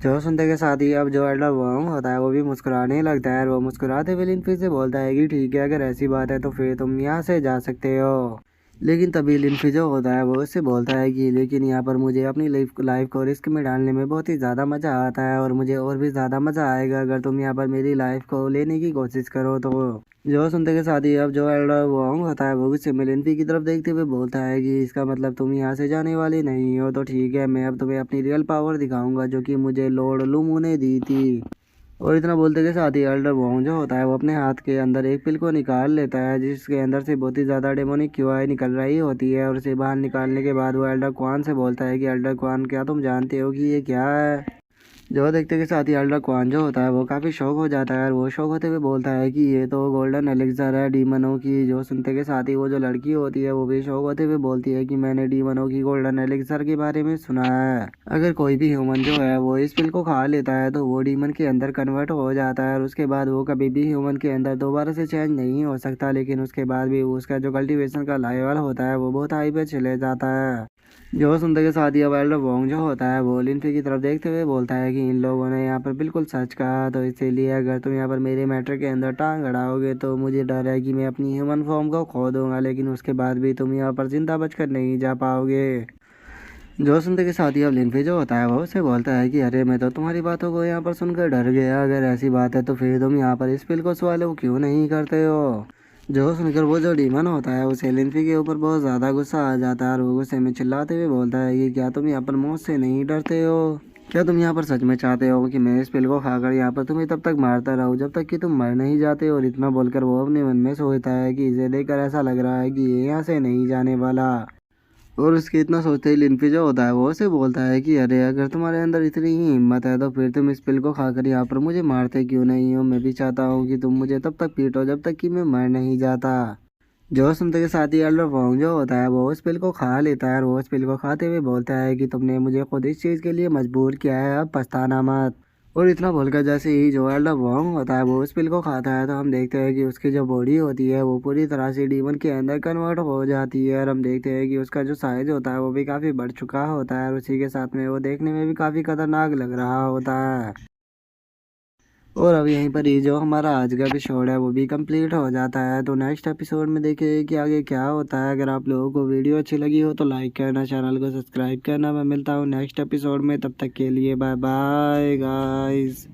जो सुनते के साथ ही अब जो एल्डर वोंग होता है वो भी मुस्कुराने लगता है, और वो मुस्कुराते हुए लिनफी से बोलता है कि ठीक है अगर ऐसी बात है तो फिर तुम यहाँ से जा सकते हो। लेकिन तभी लिनफी जो होता है वो उससे बोलता है कि लेकिन यहाँ पर मुझे अपनी लाइफ को रिस्क में डालने में बहुत ही ज़्यादा मज़ा आता है, और मुझे और भी ज़्यादा मज़ा आएगा अगर तुम यहाँ पर मेरी लाइफ को लेने की कोशिश करो तो। जो सुनते के साथ ही अब जो एल्डर वोंग होता है वो गुस्से में लिनफी की तरफ देखते हुए बोलता है कि इसका मतलब तुम यहाँ से जाने वाली नहीं हो, तो ठीक है मैं अब तुम्हें अपनी रियल पावर दिखाऊंगा जो कि मुझे लॉर्ड लुमू ने दी थी। और इतना बोलते के साथ ही एल्डर वोंग जो होता है वो अपने हाथ के अंदर एक पिल को निकाल लेता है, जिसके अंदर से बहुत ही ज़्यादा डेमोनिक क्यूआई निकल रही होती है, और उसे बाहर निकालने के बाद वो एल्डर क्वान से बोलता है कि एल्डर क्वान क्या तुम जानते हो कि ये क्या है। जो देखते के साथ ही एल्डर क्वान जो होता है वो काफ़ी शौक हो जाता है, और वो शौक होते हुए बोलता है कि ये तो गोल्डन एलिक्सर है डीमनों की। जो सुनते के साथ ही वो जो लड़की होती है वो भी शौक होते हुए बोलती है कि मैंने डीमनों की गोल्डन एलिक्सर के बारे में सुना है, अगर कोई भी ह्यूमन जो है वो इस पिल को खा लेता है तो वो डीमन के अंदर कन्वर्ट हो जाता है, और उसके बाद वो कभी भी ह्यूमन के अंदर दोबारा से चेंज नहीं हो सकता, लेकिन उसके बाद भी उसका जो कल्टीवेशन का लेवल होता है वो बहुत हाई पे चले जाता है। जो सुनते के साथ ही अब एल्डर वोंग जो होता है वो लिन फी की तरफ देखते हुए बोलता है कि इन लोगों ने यहाँ पर बिल्कुल सच कहा, तो इसीलिए अगर तुम यहाँ पर मेरे मैटर के अंदर टांग अड़ाओगे तो मुझे डर है कि मैं अपनी ह्यूमन फॉर्म को खो दूंगा, लेकिन उसके बाद भी तुम यहाँ पर जिंदा बचकर नहीं जा पाओगे। जो सुनते के साथ ही अब लिनफी जो होता है वो उसे बोलता है कि अरे मैं तो तुम्हारी बातों को यहाँ पर सुनकर डर गया, अगर ऐसी बात है तो फिर तुम यहाँ पर इस पिल को स्वॉलो क्यों नहीं करते हो। जो सुनकर वो जो डीमन होता है उसे लिनफी के ऊपर बहुत ज़्यादा गुस्सा आ जाता है और वो गुस्से में चिल्लाते हुए बोलता है कि क्या तुम यहाँ पर मौत से नहीं डरते हो, क्या तुम यहाँ पर सच में चाहते हो कि मैं इस पिल को खाकर यहाँ पर तुम्हें तब तक मारता रहूँ जब तक कि तुम मर नहीं जाते। और इतना बोलकर वो अपने मन में सोचता है कि इसे देखकर ऐसा लग रहा है कि ये यहाँ से नहीं जाने वाला। और उसके इतना सोचते ही लिनफी जो होता है वो उसे बोलता है कि अरे अगर तुम्हारे अंदर इतनी ही हिम्मत है तो फिर तुम इस पिल को खाकर यहाँ पर मुझे मारते क्यों नहीं हो। मैं भी चाहता हूँ कि तुम मुझे तब तक पीटो जब तक कि मैं मर नहीं जाता। जो सुनते के साथ ही एल्डर वोंग जो होता है वो उस पिल को खा लेता है और वो उस पिल को खाते हुए बोलता है कि तुमने मुझे खुद इस चीज़ के लिए मजबूर किया है, अब पछताना मत। और इतना बोलकर जैसे ही जो एल्डर वोंग होता है वो उस पिल को खाता है तो हम देखते हैं कि उसकी जो बॉडी होती है वो पूरी तरह से डीमन के अंदर कन्वर्ट हो जाती है और हम देखते हैं कि उसका जो साइज होता है वो भी काफ़ी बढ़ चुका होता है और उसी के साथ में वो देखने में भी काफ़ी खतरनाक लग रहा होता है। और अब यहीं पर ही जो हमारा आज का एपिसोड है वो भी कंप्लीट हो जाता है, तो नेक्स्ट एपिसोड में देखें कि आगे क्या होता है। अगर आप लोगों को वीडियो अच्छी लगी हो तो लाइक करना, चैनल को सब्सक्राइब करना। मैं मिलता हूँ नेक्स्ट एपिसोड में, तब तक के लिए बाय बाय गाइस।